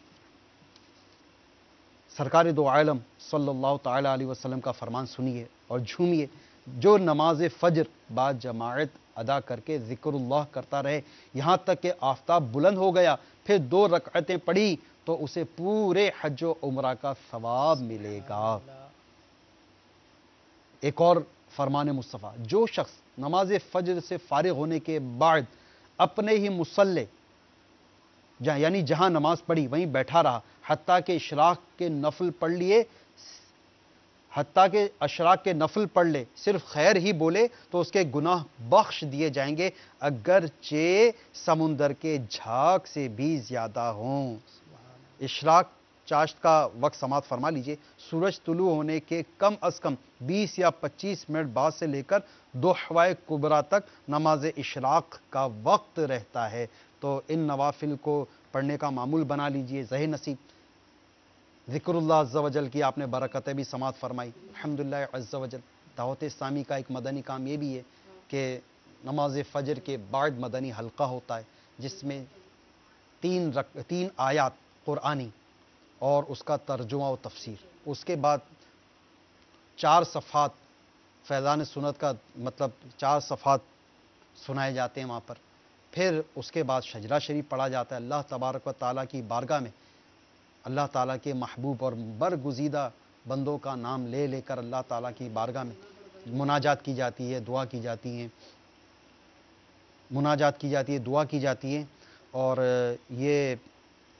سرکار دو عالم صلی اللہ تعالیٰ علیہ وسلم کا فرمان سنیے اور جھومیے۔ جو نماز فجر با جماعت ادا کر کے ذکر اللہ کرتا رہے یہاں تک کہ آفتاب بلند ہو گیا، پھر 2 رکعتیں پڑھی تو اسے پورے حج و عمرہ کا ثواب ملے گا۔ ایک اور فرمان مصطفیٰ، جو شخص نماز فجر سے فارغ ہونے کے بعد اپنے ہی مصلی یعنی جہاں نماز پڑھی وہیں بیٹھا رہا حتیٰ کہ اشراق کے نفل پڑھ لے، صرف خیر ہی بولے تو اس کے گناہ بخش دیے جائیں گے اگرچہ سمندر کے جھاگ سے بھی زیادہ ہوں۔ اشراق چاشت کا وقت سماعت فرما لیجئے۔ سورج طلوع ہونے کے کم از کم 20 یا 25 منٹ بعد سے لے کر ضحوہ کبریٰ تک نماز اشراق کا وقت رہتا ہے، تو ان نوافل کو پڑھنے کا معمول بنا لیجئے۔ ذہن نصیب ذکر اللہ عز و جل کی آپ نے برکتیں بھی سماعت فرمائی، الحمدللہ عز و جل۔ دعوت اسلامی کا ایک مدنی کام یہ بھی ہے کہ نماز فجر کے بعد مدنی حلقہ ہوتا ہے جس میں 3 آیات قرآنی اور اس کا ترجمہ و تفسیر، اس کے بعد 4 صفحات فیضان سنت کا مطلب 4 صفحات سنائے جاتے ہیں وہاں پر، پھر اس کے بعد شجرہ شریف پڑھا جاتا ہے۔ اللہ تبارک و تعالیٰ کی بارگاہ میں اللہ تعالیٰ کے محبوب اور برگزیدہ بندوں کا نام لے لے کر اللہ تعالیٰ کی بارگاہ میں مناجات کی جاتی ہے، دعا کی جاتی ہے، دعا کی جاتی ہے، اور یہ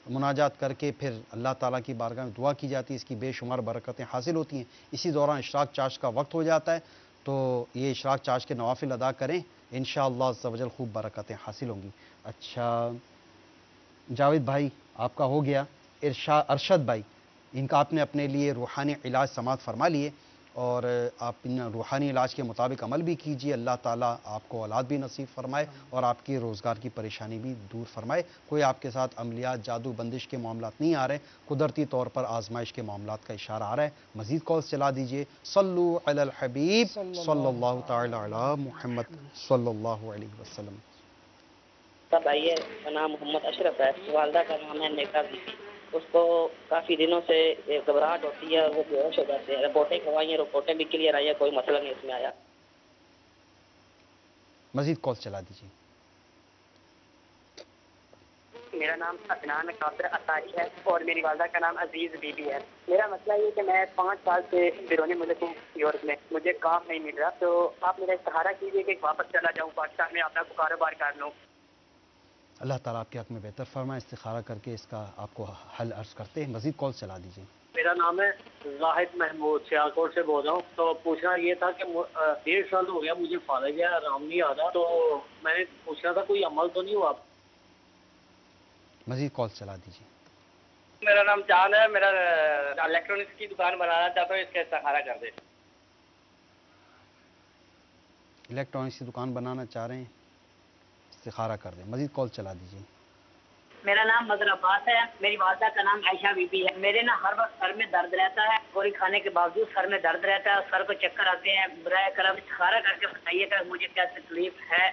مناجات کر کے پھر اللہ تعالیٰ کی بارگاہ میں دعا کی جاتی ہے، اس کی بے شمار برکتیں حاصل ہوتی ہیں۔ اسی دوران اشراق چاشت کا وقت ہو جاتا ہے، تو یہ اشراق چاشت کے نوافل ادا کریں، انشاءاللہ عز و جل خوب برکتیں حاصل ہوں گی۔ اچھا جاوید بھائی آپ کا ہو گیا، ارشد بھائی ان کا آپ نے اپنے لیے روحانی علاج سماعت فرما لیے، اور آپ ان روحانی علاج کے مطابق عمل بھی کیجیے۔ اللہ تعالیٰ آپ کو اولاد بھی نصیب فرمائے اور آپ کی روزگار کی پریشانی بھی دور فرمائے۔ کوئی آپ کے ساتھ عملیات، جادو، بندش کے معاملات نہیں آ رہے، قدرتی طور پر آزمائش کے معاملات کا اشارہ آ رہا ہے۔ مزید کالز چلا دیجیے۔ صلو علی الحبیب صلی اللہ تعالی علی محمد صلی اللہ علیہ وسلم۔ سب بھائی کا نام محمد اشرف ہے، والدہ کا نام ہے نیکا بی بی۔ اس کو کافی دنوں سے گھبراہٹ ہوتی ہے، وہ بے ہوش ہو جاتے ہیں، رپورٹیں کروائی ہیں، رپورٹیں بھی کلیئر آئی ہے، کوئی مسئلہ نہیں اس میں آیا۔ مزید کال چلا دیجیے۔ میرا نام عدنان قادر اطاری ہے اور میری والدہ کا نام عزیز بی بی ہے۔ میرا مسئلہ یہ کہ میں 5 سال سے بیرون ملک ہوں، یورپ میں، مجھے کام نہیں مل رہا، تو آپ میرا استخارہ کیجیے کہ واپس چلا جاؤں پاکستان میں، اپنا کاروبار کر لوں۔ اللہ تعالیٰ آپ کے حق میں بہتر فرمائے، استخارہ کر کے اس کا آپ کو حل عرض کرتے ہیں۔ مزید کال چلا دیجیے۔ میرا نام ہے زاہد محمود، سیالکوٹ سے بول رہا ہوں۔ تو پوچھنا یہ تھا کہ 1.5 سال ہو گیا مجھے فالج ہے، آرام نہیں آ رہا، تو میں نے پوچھنا تھا کوئی عمل تو نہیں ہوا؟ مزید کال چلا دیجیے۔ میرا نام جان ہے، میرا الیکٹرانکس کی دکان بنانا چاہتا ہوں، اس کا استخارہ کر دیں۔ الیکٹرانکس کی دکان بنانا چاہ رہے ہیں، استخارہ کر دیں۔ مزید کال چلا دیجیے۔ میرا نام مظہر عباس ہے، میری والدہ کا نام عائشہ بی بی ہے۔ میرے ہر وقت سر میں درد رہتا ہے، گولی کھانے کے باوجود سر میں درد رہتا ہے، سر کو چکر آتے ہیں۔ برائے کرم استخارہ کر کے بتائیے کہ مجھے کیا تکلیف ہے۔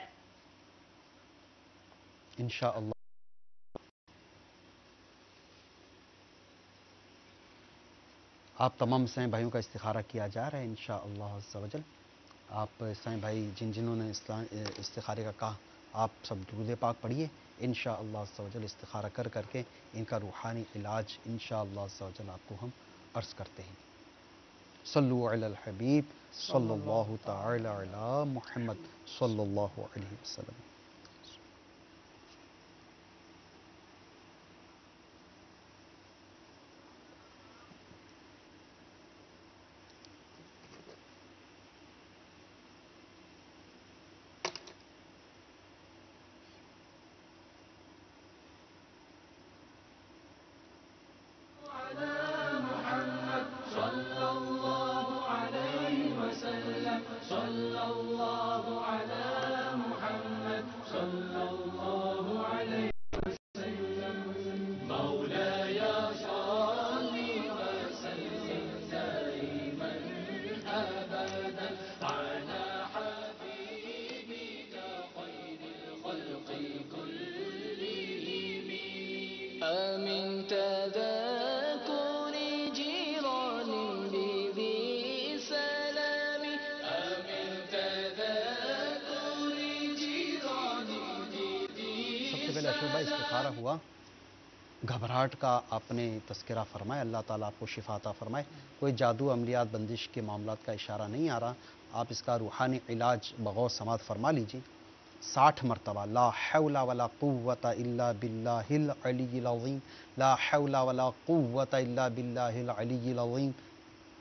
انشاءاللہ آپ تمام سائیں بھائیوں کا استخارہ کیا جا رہا ہے انشاءاللہ عز و جل۔ آپ سائیں بھائی جنہوں نے استخارے کا کہا، آپ سب درود پاک پڑھیے، انشاءاللہ عز و جل استخارہ کر کے ان کا روحانی علاج انشاءاللہ عز و جل آپ کو ہم عرض کرتے ہیں۔ صلو علی الحبیب صلی اللہ تعالی علی محمد صلی اللہ علیہ وسلم۔ استخارہ ہوا، گھبراہٹ کا آپ نے تذکرہ فرمایا، اللہ تعالیٰ آپ کو شفا عطا فرمائے۔ کوئی جادو عملیات بندش کے معاملات کا اشارہ نہیں آ رہا، آپ اس کا روحانی علاج بغور سماعت فرما لیجیے 60 مرتبہ، لا حول ولا قوت الا باللہ العلی العظیم، لا حول ولا قوت الا باللہ العلی العظیم،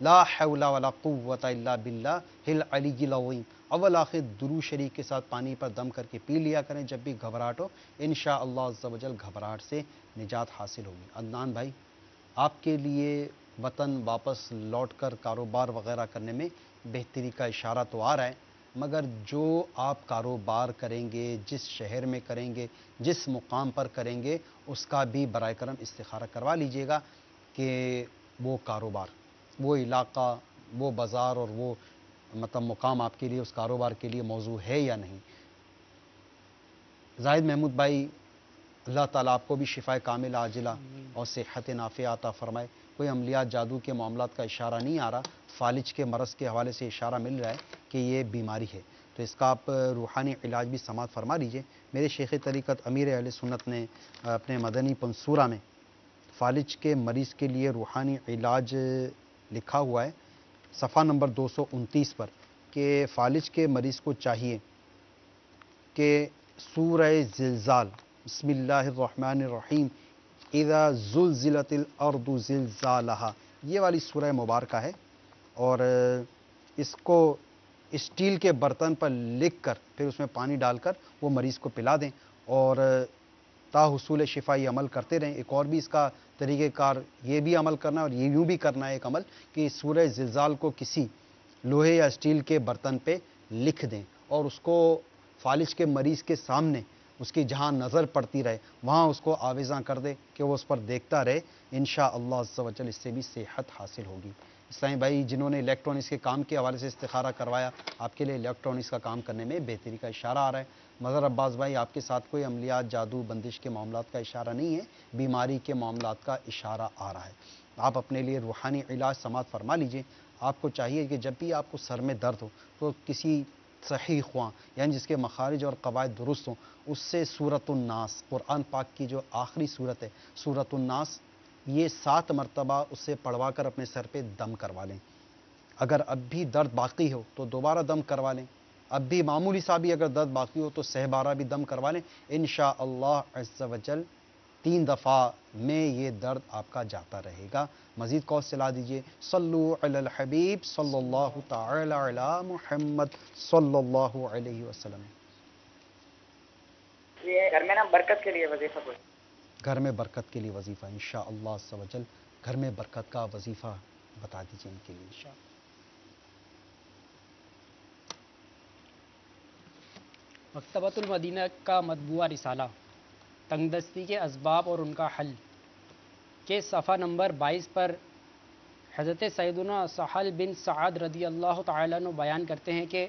لا حول ولا قوت الا باللہ العلی العظیم۔ اول آخر درود شریف کے ساتھ پانی پر دم کر کے پی لیا کریں جب بھی گھبراہٹ ہو، انشاءاللہ عز و جل گھبراہٹ سے نجات حاصل ہوگی۔ عدنان بھائی، آپ کے لیے وطن واپس لوٹ کر کاروبار وغیرہ کرنے میں بہتری کا اشارہ تو آ رہا ہے، مگر جو آپ کاروبار کریں گے، جس شہر میں کریں گے، جس مقام پر کریں گے، اس کا بھی برائے کرم استخارہ کروا لیجئے گا کہ وہ کاروبار، وہ علاقہ، وہ بازار اور وہ مقام آپ کے لیے، اس کاروبار کے لیے موضوع ہے یا نہیں۔ زاہد محمود بھائی، اللہ تعالیٰ آپ کو بھی شفا کامل عاجلہ اور صحت نافعہ عطا فرمائے۔ کوئی عملیات جادو کے معاملات کا اشارہ نہیں آ رہا، فالج کے مرض کے حوالے سے اشارہ مل رہا ہے کہ یہ بیماری ہے، تو اس کا آپ روحانی علاج بھی سماعت فرما لیجئے۔ میرے شیخ طریقت امیر اہل سنت نے اپنے مدنی پنصورہ میں فالج کے مریض کے لیے روحانی علاج لکھا ہوا ہے، صفحہ نمبر 229 پر، کہ فالج کے مریض کو چاہیے کہ سورہ زلزال، بسم اللہ الرحمن الرحیم، اذا زلزلت الارض زلزالہا، یہ والی سورہ مبارکہ ہے، اور اس کو اسٹیل کے برتن پر لکھ کر پھر اس میں پانی ڈال کر وہ مریض کو پلا دیں، اور تا حصول شفا یہ عمل کرتے رہیں۔ ایک اور بھی اس کا طریقہ کار یہ بھی عمل کرنا ہے، اور یہ یوں بھی کرنا ہے ایک عمل کہ سورہ زلزال کو کسی لوہے یا اسٹیل کے برتن پہ لکھ دیں، اور اس کو فالج کے مریض کے سامنے، اس کی جہاں نظر پڑتی رہے وہاں اس کو آویزاں کر دے کہ وہ اس پر دیکھتا رہے، انشاءاللہ عز و جل اس سے بھی صحت حاصل ہوگی۔ اسلامی بھائی جنہوں نے الیکٹرانکس کے کام کے حوالے سے استخارہ کروایا، آپ کے لیے الیکٹرانکس کا کام کرنے میں بہتری کا اشارہ آ رہا ہے۔ مظہر عباس بھائی، آپ کے ساتھ کوئی عملیات، جادو، بندش کے معاملات کا اشارہ نہیں ہے، بیماری کے معاملات کا اشارہ آ رہا ہے۔ آپ اپنے لیے روحانی علاج سماعت فرما لیجئے۔ آپ کو چاہیے کہ جب بھی آپ کو سر میں درد ہو تو کسی صحیح خواں، یعنی جس کے مخارج اور قواعد درست ہوں، اس سے سورۃ الناس، قرآن پاک کی جو آخری سورت ہے سورۃ الناس، یہ 7 مرتبہ اس سے پڑھوا کر اپنے سر پہ دم کروا لیں۔ اگر اب بھی درد باقی ہو تو دوبارہ دم کروا لیں، اب بھی معمولی سا بھی اگر درد باقی ہو تو 6 بارہ بھی دم کروا لیں، انشاءاللہ عز و جل 3 دفعہ میں یہ درد آپ کا جاتا رہے گا۔ مزید کال چلا دیجئے، صلو علی الحبیب صلی اللہ تعالی علی محمد صلی اللہ علیہ وسلم۔ یہ گھر میں نا برکت کے لیے وظیفہ کوئی؟ گھر میں برکت کے لیے وظیفہ، انشاءاللہ عز و جل گھر میں برکت کا وظیفہ بتا دیجئے ان کے لیے انشاءاللہ۔ مکتبۃ المدینہ کا مطبوعہ رسالہ تنگ دستی کے اسباب اور ان کا حل کے صفحہ نمبر 22 پر حضرت سیدنا سہل بن سعد رضی اللہ تعالیٰ عنہ بیان کرتے ہیں کہ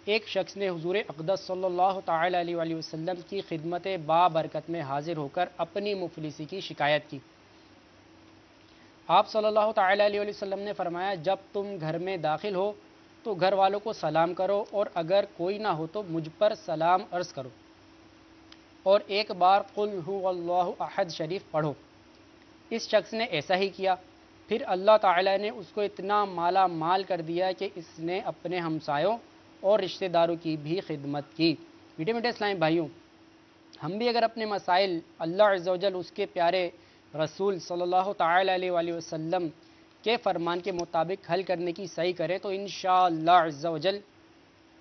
ایک شخص نے حضور اقدس صلی اللہ تعالیٰ علیہ وآلہ وسلم کی خدمت بابرکت میں حاضر ہو کر اپنی مفلسی کی شکایت کی۔ آپ صلی اللہ تعالیٰ علیہ وآلہ وسلم نے فرمایا، جب تم گھر میں داخل ہو تو گھر والوں کو سلام کرو، اور اگر کوئی نہ ہو تو مجھ پر سلام عرض کرو، اور ایک بار قل هو اللہ احد شریف پڑھو۔ اس شخص نے ایسا ہی کیا۔ پھر اللہ تعالیٰ نے اس کو اتنا مالا مال کر دیا کہ اس نے اپنے ہمسایوں اور رشتہ داروں کی بھی خدمت کی۔ میٹھے میٹھے اسلامی بھائیوں، ہم بھی اگر اپنے مسائل اللہ عز و جل اس کے پیارے رسول صلی اللہ تعالیٰ علیہ وآلہ وسلم کے فرمان کے مطابق حل کرنے کی صحیح کریں تو انشاءاللہ عز و جل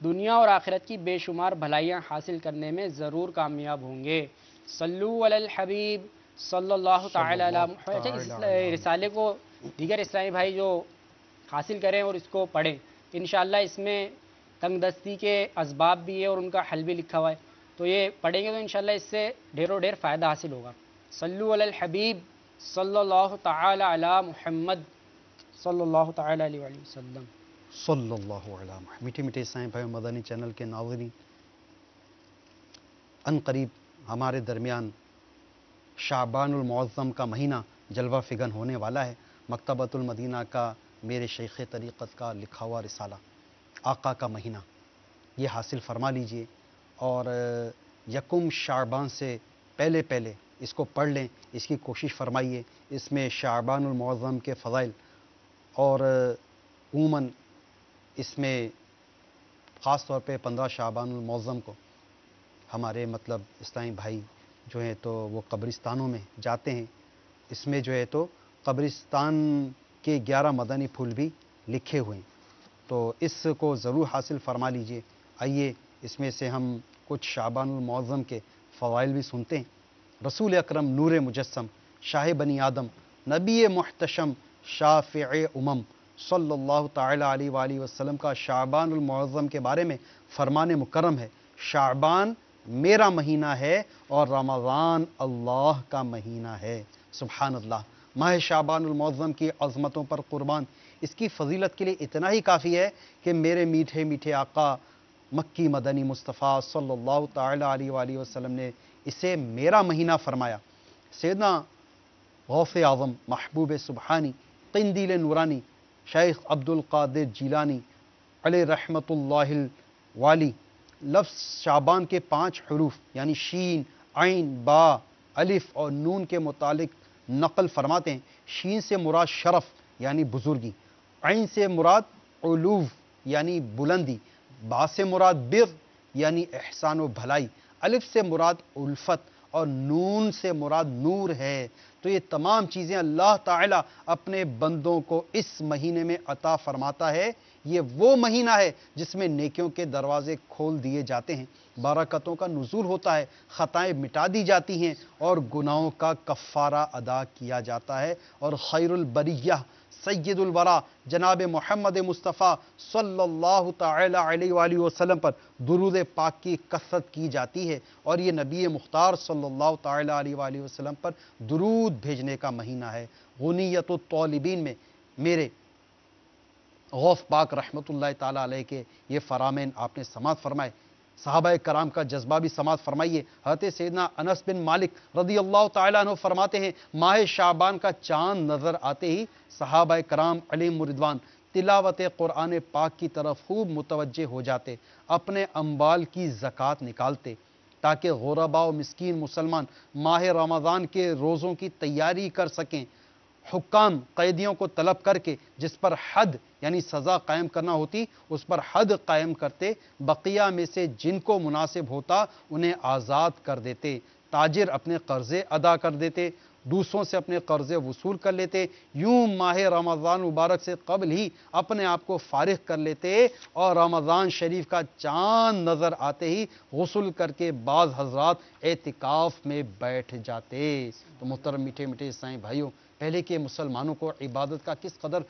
دنیا اور آخرت کی بے شمار بھلائیاں حاصل کرنے میں ضرور کامیاب ہوں گے۔ صلو علی الحبیب صلی اللہ تعالیٰ علیہ محمد۔ اس رسالے کو دیگر اسلامی بھائی جو حاصل کریں اور اس کو پڑھیں، انشاءاللہ اس میں تنگ دستی کے اسباب بھی ہے اور ان کا حل بھی لکھا ہوا ہے، تو یہ پڑھیں گے تو انشاءاللہ اس سے ڈھیر و ڈھیر فائدہ حاصل ہوگا۔ صلو علی الحبیب صلی اللہ تعالیٰ علی محمد صلی اللہ تعالیٰ علیہ وآلہ وسلم۔ صلی اللہ علیہ وسلم۔ میٹھے میٹھے اسلامی بھائی مدنی چینل کے ناظرین، ان قریب ہمارے درمیان شعبان المعظم کا مہینہ جلوہ فگن ہونے والا ہے۔ مکتبۃ المدینہ کا میرے شیخ طریقت کا لکھا ہوا رسالہ آقا کا مہینہ، یہ حاصل فرما لیجئے اور یکم شعبان سے پہلے پہلے اس کو پڑھ لیں، اس کی کوشش فرمائیے۔ اس میں شعبان المعظم کے فضائل اور عموماً اس میں خاص طور پہ 15 شعبان المعظم کو ہمارے مطلب اسلامی بھائی جو ہیں تو وہ قبرستانوں میں جاتے ہیں، اس میں جو ہے تو قبرستان کے 11 مدنی پھول بھی لکھے ہوئے ہیں، تو اس کو ضرور حاصل فرما لیجئے۔ آئیے اس میں سے ہم کچھ شعبان المعظم کے فضائل بھی سنتے ہیں۔ رسول اکرم نور مجسم، شاہ بنی آدم، نبی محتشم، شافع امم صلی اللہ تعالیٰ علیہ وآلہ وسلم کا شعبان المعظم کے بارے میں فرمان مکرم ہے، شعبان میرا مہینہ ہے اور رمضان اللہ کا مہینہ ہے۔ سبحان اللہ۔ ماہ شعبان المعظم کی عظمتوں پر قربان، اس کی فضیلت کے لیے اتنا ہی کافی ہے کہ میرے میٹھے میٹھے آقا مکی مدنی مصطفیٰ صلی اللہ تعالیٰ علیہ وآلہ وسلم نے اسے میرا مہینہ فرمایا۔ سیدنا غوث اعظم محبوب سبحانی قندیل نورانی شیخ عبد القادر جیلانی علیہ رحمت اللہ الوالی لفظ شعبان کے 5 حروف یعنی شین، عین، با، الف اور نون کے متعلق نقل فرماتے ہیں۔ شین سے مراد شرف یعنی بزرگی، عین سے مراد علو یعنی بلندی، با سے مراد بر یعنی احسان و بھلائی، الف سے مراد الفت اور نون سے مراد نور ہے۔ تو یہ تمام چیزیں اللہ تعالیٰ اپنے بندوں کو اس مہینے میں عطا فرماتا ہے۔ یہ وہ مہینہ ہے جس میں نیکیوں کے دروازے کھول دیے جاتے ہیں، برکتوں کا نزول ہوتا ہے، خطائیں مٹا دی جاتی ہیں اور گناہوں کا کفارہ ادا کیا جاتا ہے، اور خیر البریہ سید الورا جناب محمد مصطفیٰ صلی اللہ تعالی علیہ وآلہ وسلم پر درود پاک کی کثرت کی جاتی ہے، اور یہ نبی مختار صلی اللہ تعالی علیہ وآلہ وسلم پر درود بھیجنے کا مہینہ ہے۔ غنیت الطالبین میں میرے غوث پاک رحمت اللہ تعالی علیہ کے یہ فرامین آپ نے سماعت فرمائے، صحابہ کرام کا جذبہ بھی سماعت فرمائیے۔ حضرت سیدنا انس بن مالک رضی اللہ تعالیٰ عنہ فرماتے ہیں، ماہ شعبان کا چاند نظر آتے ہی صحابہ کرام علیہم رضوان تلاوت قرآن پاک کی طرف خوب متوجہ ہو جاتے، اپنے اموال کی زکوٰۃ نکالتے تاکہ غرباء و مسکین مسلمان ماہ رمضان کے روزوں کی تیاری کر سکیں۔ حکام قیدیوں کو طلب کر کے جس پر حد یعنی سزا قائم کرنا ہوتی اس پر حد قائم کرتے، بقیہ میں سے جن کو مناسب ہوتا انہیں آزاد کر دیتے، تاجر اپنے قرضے ادا کر دیتے، دوسروں سے اپنے قرضے وصول کر لیتے، یوں ماہ رمضان مبارک سے قبل ہی اپنے آپ کو فارغ کر لیتے، اور رمضان شریف کا چاند نظر آتے ہی غسل کر کے بعض حضرات اعتکاف میں بیٹھ جاتے۔ تو محترم میٹھے میٹھے اسلامی بھائیوں، پہلے کے مسلمانوں کو عبادت کا کس قدر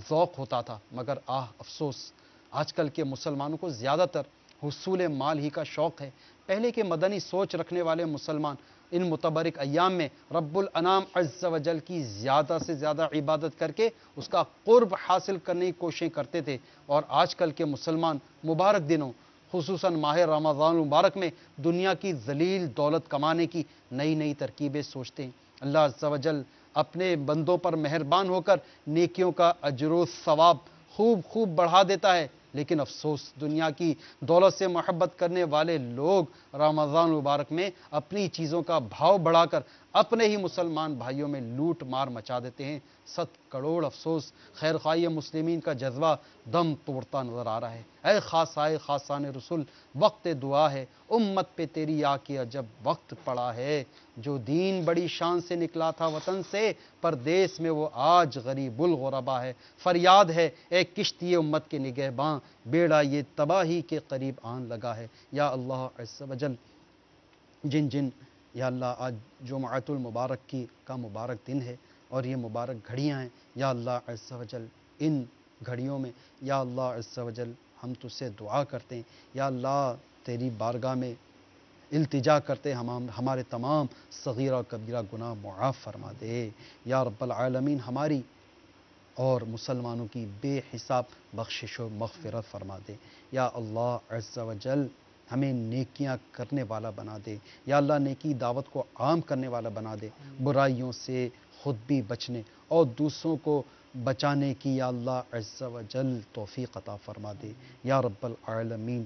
ذوق ہوتا تھا، مگر افسوس آج کل کے مسلمانوں کو زیادہ تر حصول مال ہی کا شوق ہے۔ پہلے کے مدنی سوچ رکھنے والے مسلمان ان متبرک ایام میں رب الانام عز و جل کی زیادہ سے زیادہ عبادت کر کے اس کا قرب حاصل کرنے کی کوششیں کرتے تھے، اور آج کل کے مسلمان مبارک دنوں خصوصاً ماہ رمضان مبارک میں دنیا کی ذلیل دولت کمانے کی نئی نئی ترکیبیں سوچتے ہیں۔ اللہ عز و جل اپنے بندوں پر مہربان ہو کر نیکیوں کا اجر و ثواب خوب بڑھا دیتا ہے، لیکن افسوس دنیا کی دولت سے محبت کرنے والے لوگ رمضان مبارک میں اپنی چیزوں کا بھاؤ بڑھا کر اپنے ہی مسلمان بھائیوں میں لوٹ مار مچا دیتے ہیں۔ 100 کروڑ افسوس، خیر خواہی مسلمین کا جذبہ دم توڑتا نظر آ رہا ہے۔ اے خاصائے خاصان رسول، وقت دعا ہے، امت پہ تیری آ کے عجب وقت پڑا ہے۔ جو دین بڑی شان سے نکلا تھا وطن سے، پردیس میں وہ آج غریب الغربا ہے۔ فریاد ہے اے کشتی امت کے نگہباں، بیڑا یہ تباہی کے قریب آن لگا ہے۔ یا اللہ عز و جل، جن یا اللہ آج جمعۃ المبارک کا مبارک دن ہے اور یہ مبارک گھڑیاں ہیں، یا اللہ عز و جل ان گھڑیوں میں یا اللہ عز و جل ہم تجھ سے دعا کرتے ہیں، یا اللہ تیری بارگاہ میں التجا کرتے ہمارے تمام صغیرہ و کبیرہ گناہ معاف فرما دے۔ یا رب العالمین ہماری اور مسلمانوں کی بے حساب بخشش و مغفرت فرما دے۔ یا اللہ عز و جل ہمیں نیکیاں کرنے والا بنا دے، یا اللہ نیکی دعوت کو عام کرنے والا بنا دے، برائیوں سے خود بھی بچنے اور دوسروں کو بچانے کی یا اللہ عز و جل توفیق عطا فرما دے۔ یا رب العالمین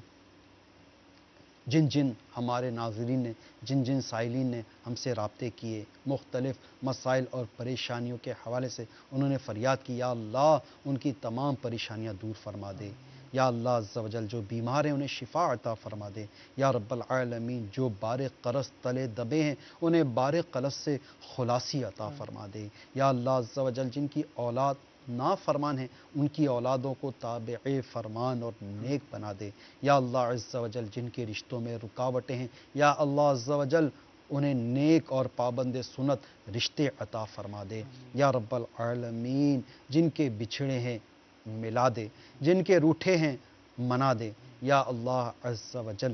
جن ہمارے ناظرین نے جن سائلین نے ہم سے رابطے کیے، مختلف مسائل اور پریشانیوں کے حوالے سے انہوں نے فریاد کی، یا اللہ ان کی تمام پریشانیاں دور فرما دے۔ یا اللہ عز و جل جو بیمار ہیں انہیں شفا عطا فرما دے۔ یا رب العالمین جو بار قرض تلے دبے ہیں انہیں بار قرض سے خلاصی عطا فرما دے۔ یا اللہ عز و جل جن کی اولاد نافرمان ہیں ان کی اولادوں کو تابع فرمان اور نیک بنا دے۔ یا اللہ عز و جل جن کے رشتوں میں رکاوٹیں ہیں، یا اللہ عز و جل انہیں نیک اور پابند سنت رشتے عطا فرما دے۔ یا رب العالمین جن کے بچھڑے ہیں ملا دے، جن کے روٹھے ہیں منا دے۔ یا اللہ عز و جل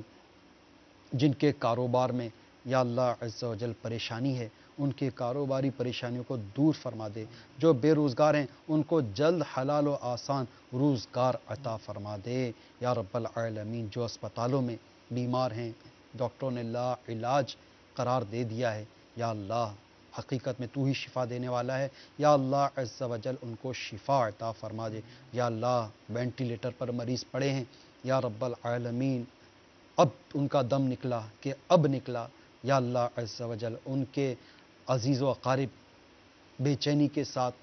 جن کے کاروبار میں یا اللہ عز و جل پریشانی ہے ان کے کاروباری پریشانیوں کو دور فرما دے۔ جو بے روزگار ہیں ان کو جلد حلال و آسان روزگار عطا فرما دے۔ یا رب العالمین جو اسپتالوں میں بیمار ہیں ڈاکٹروں نے لا علاج قرار دے دیا ہے، یا اللہ حقیقت میں تو ہی شفا دینے والا ہے، یا اللہ عز و جل ان کو شفا عطا فرما دے۔ یا اللہ وینٹیلیٹر پر مریض پڑے ہیں، یا رب العالمین اب ان کا دم نکلا کہ اب نکلا، یا اللہ عز و جل ان کے عزیز و اقارب بے چینی کے ساتھ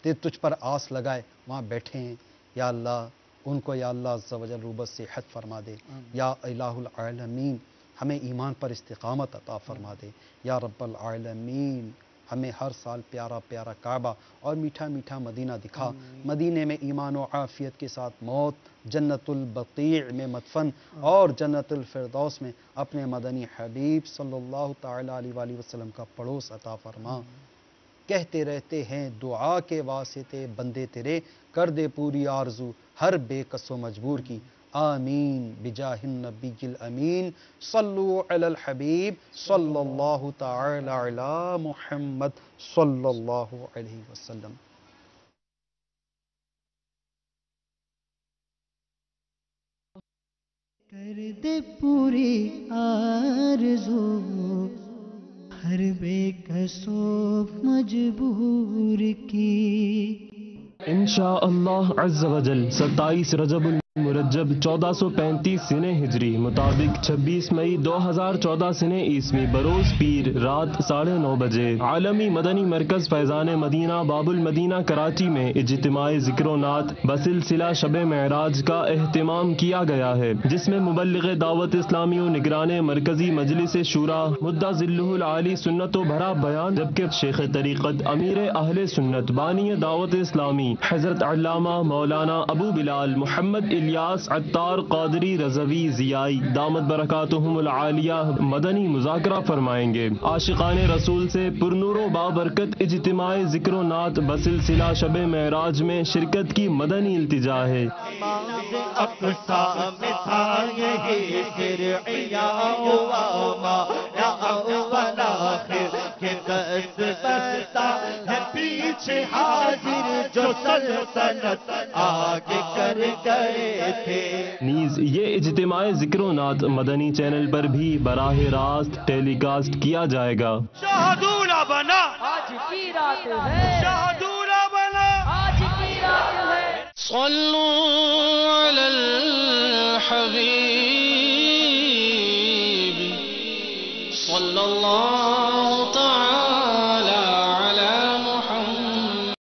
تجھ پر آس لگائے وہاں بیٹھے ہیں، یا اللہ ان کو یا اللہ عز و جل روبت صحت فرما دے۔ یا الہ العالمین ہمیں ایمان پر استقامت عطا فرما دے۔ یا رب العالمین ہمیں ہر سال پیارا پیارا کعبہ اور میٹھا میٹھا مدینہ دکھا، مدینے میں ایمان و عافیت کے ساتھ موت، جنت البقیع میں مدفن اور جنت الفردوس میں اپنے مدنی حبیب صلی اللہ تعالی علیہ وآلہ وسلم کا پڑوس عطا فرما۔ کہتے رہتے ہیں دعا کے واسطے بندے تیرے، کر دے پوری آرزو ہر بے کس و مجبور کی۔ آمین بجاہ النبی الامین، صلو علی الحبیب صلی اللہ تعالی علی محمد صلی اللہ علیہ وسلم۔ کر دے پوری آرزو ہر بے کس و مجبور کی۔ انشاءاللہ عز و جل 27 رجب مرجب 1435 سنہ ہجری مطابق 26 مئی 2014 سنہ عیسوی بروز پیر رات 9:30 بجے عالمی مدنی مرکز فیضان مدینہ باب المدینہ کراچی میں اجتماع ذکر و نعت بسلسلہ شب معراج کا اہتمام کیا گیا ہے، جس میں مبلغ دعوت اسلامی و نگران مرکزی مجلس شورا مدہ ذلہ العالی سنت و بھرا بیان، جبکہ شیخ طریقت امیر اہل سنت بانی دعوت اسلامی حضرت علامہ مولانا ابو بلال محمد الیاس عطار قادری رضوی ضیائی دامت برکاتہم العالیہ مدنی مذاکرہ فرمائیں گے۔ عاشقان رسول سے پرنور و بابرکت اجتماع ذکر و نعت بسلسلہ شب معراج میں شرکت کی مدنی التجا ہے۔ پیچھے حاضر جو سلطنت آگے کر گئے تھے۔ نیز یہ اجتماع ذکر و نعت مدنی چینل پر بھی براہ راست ٹیلی کاسٹ کیا جائے گا۔ شہدونا بنا آج کی رات ہے، شہدونا بنا آج کی رات ہے۔ صلو علی الحبیب صلی اللہ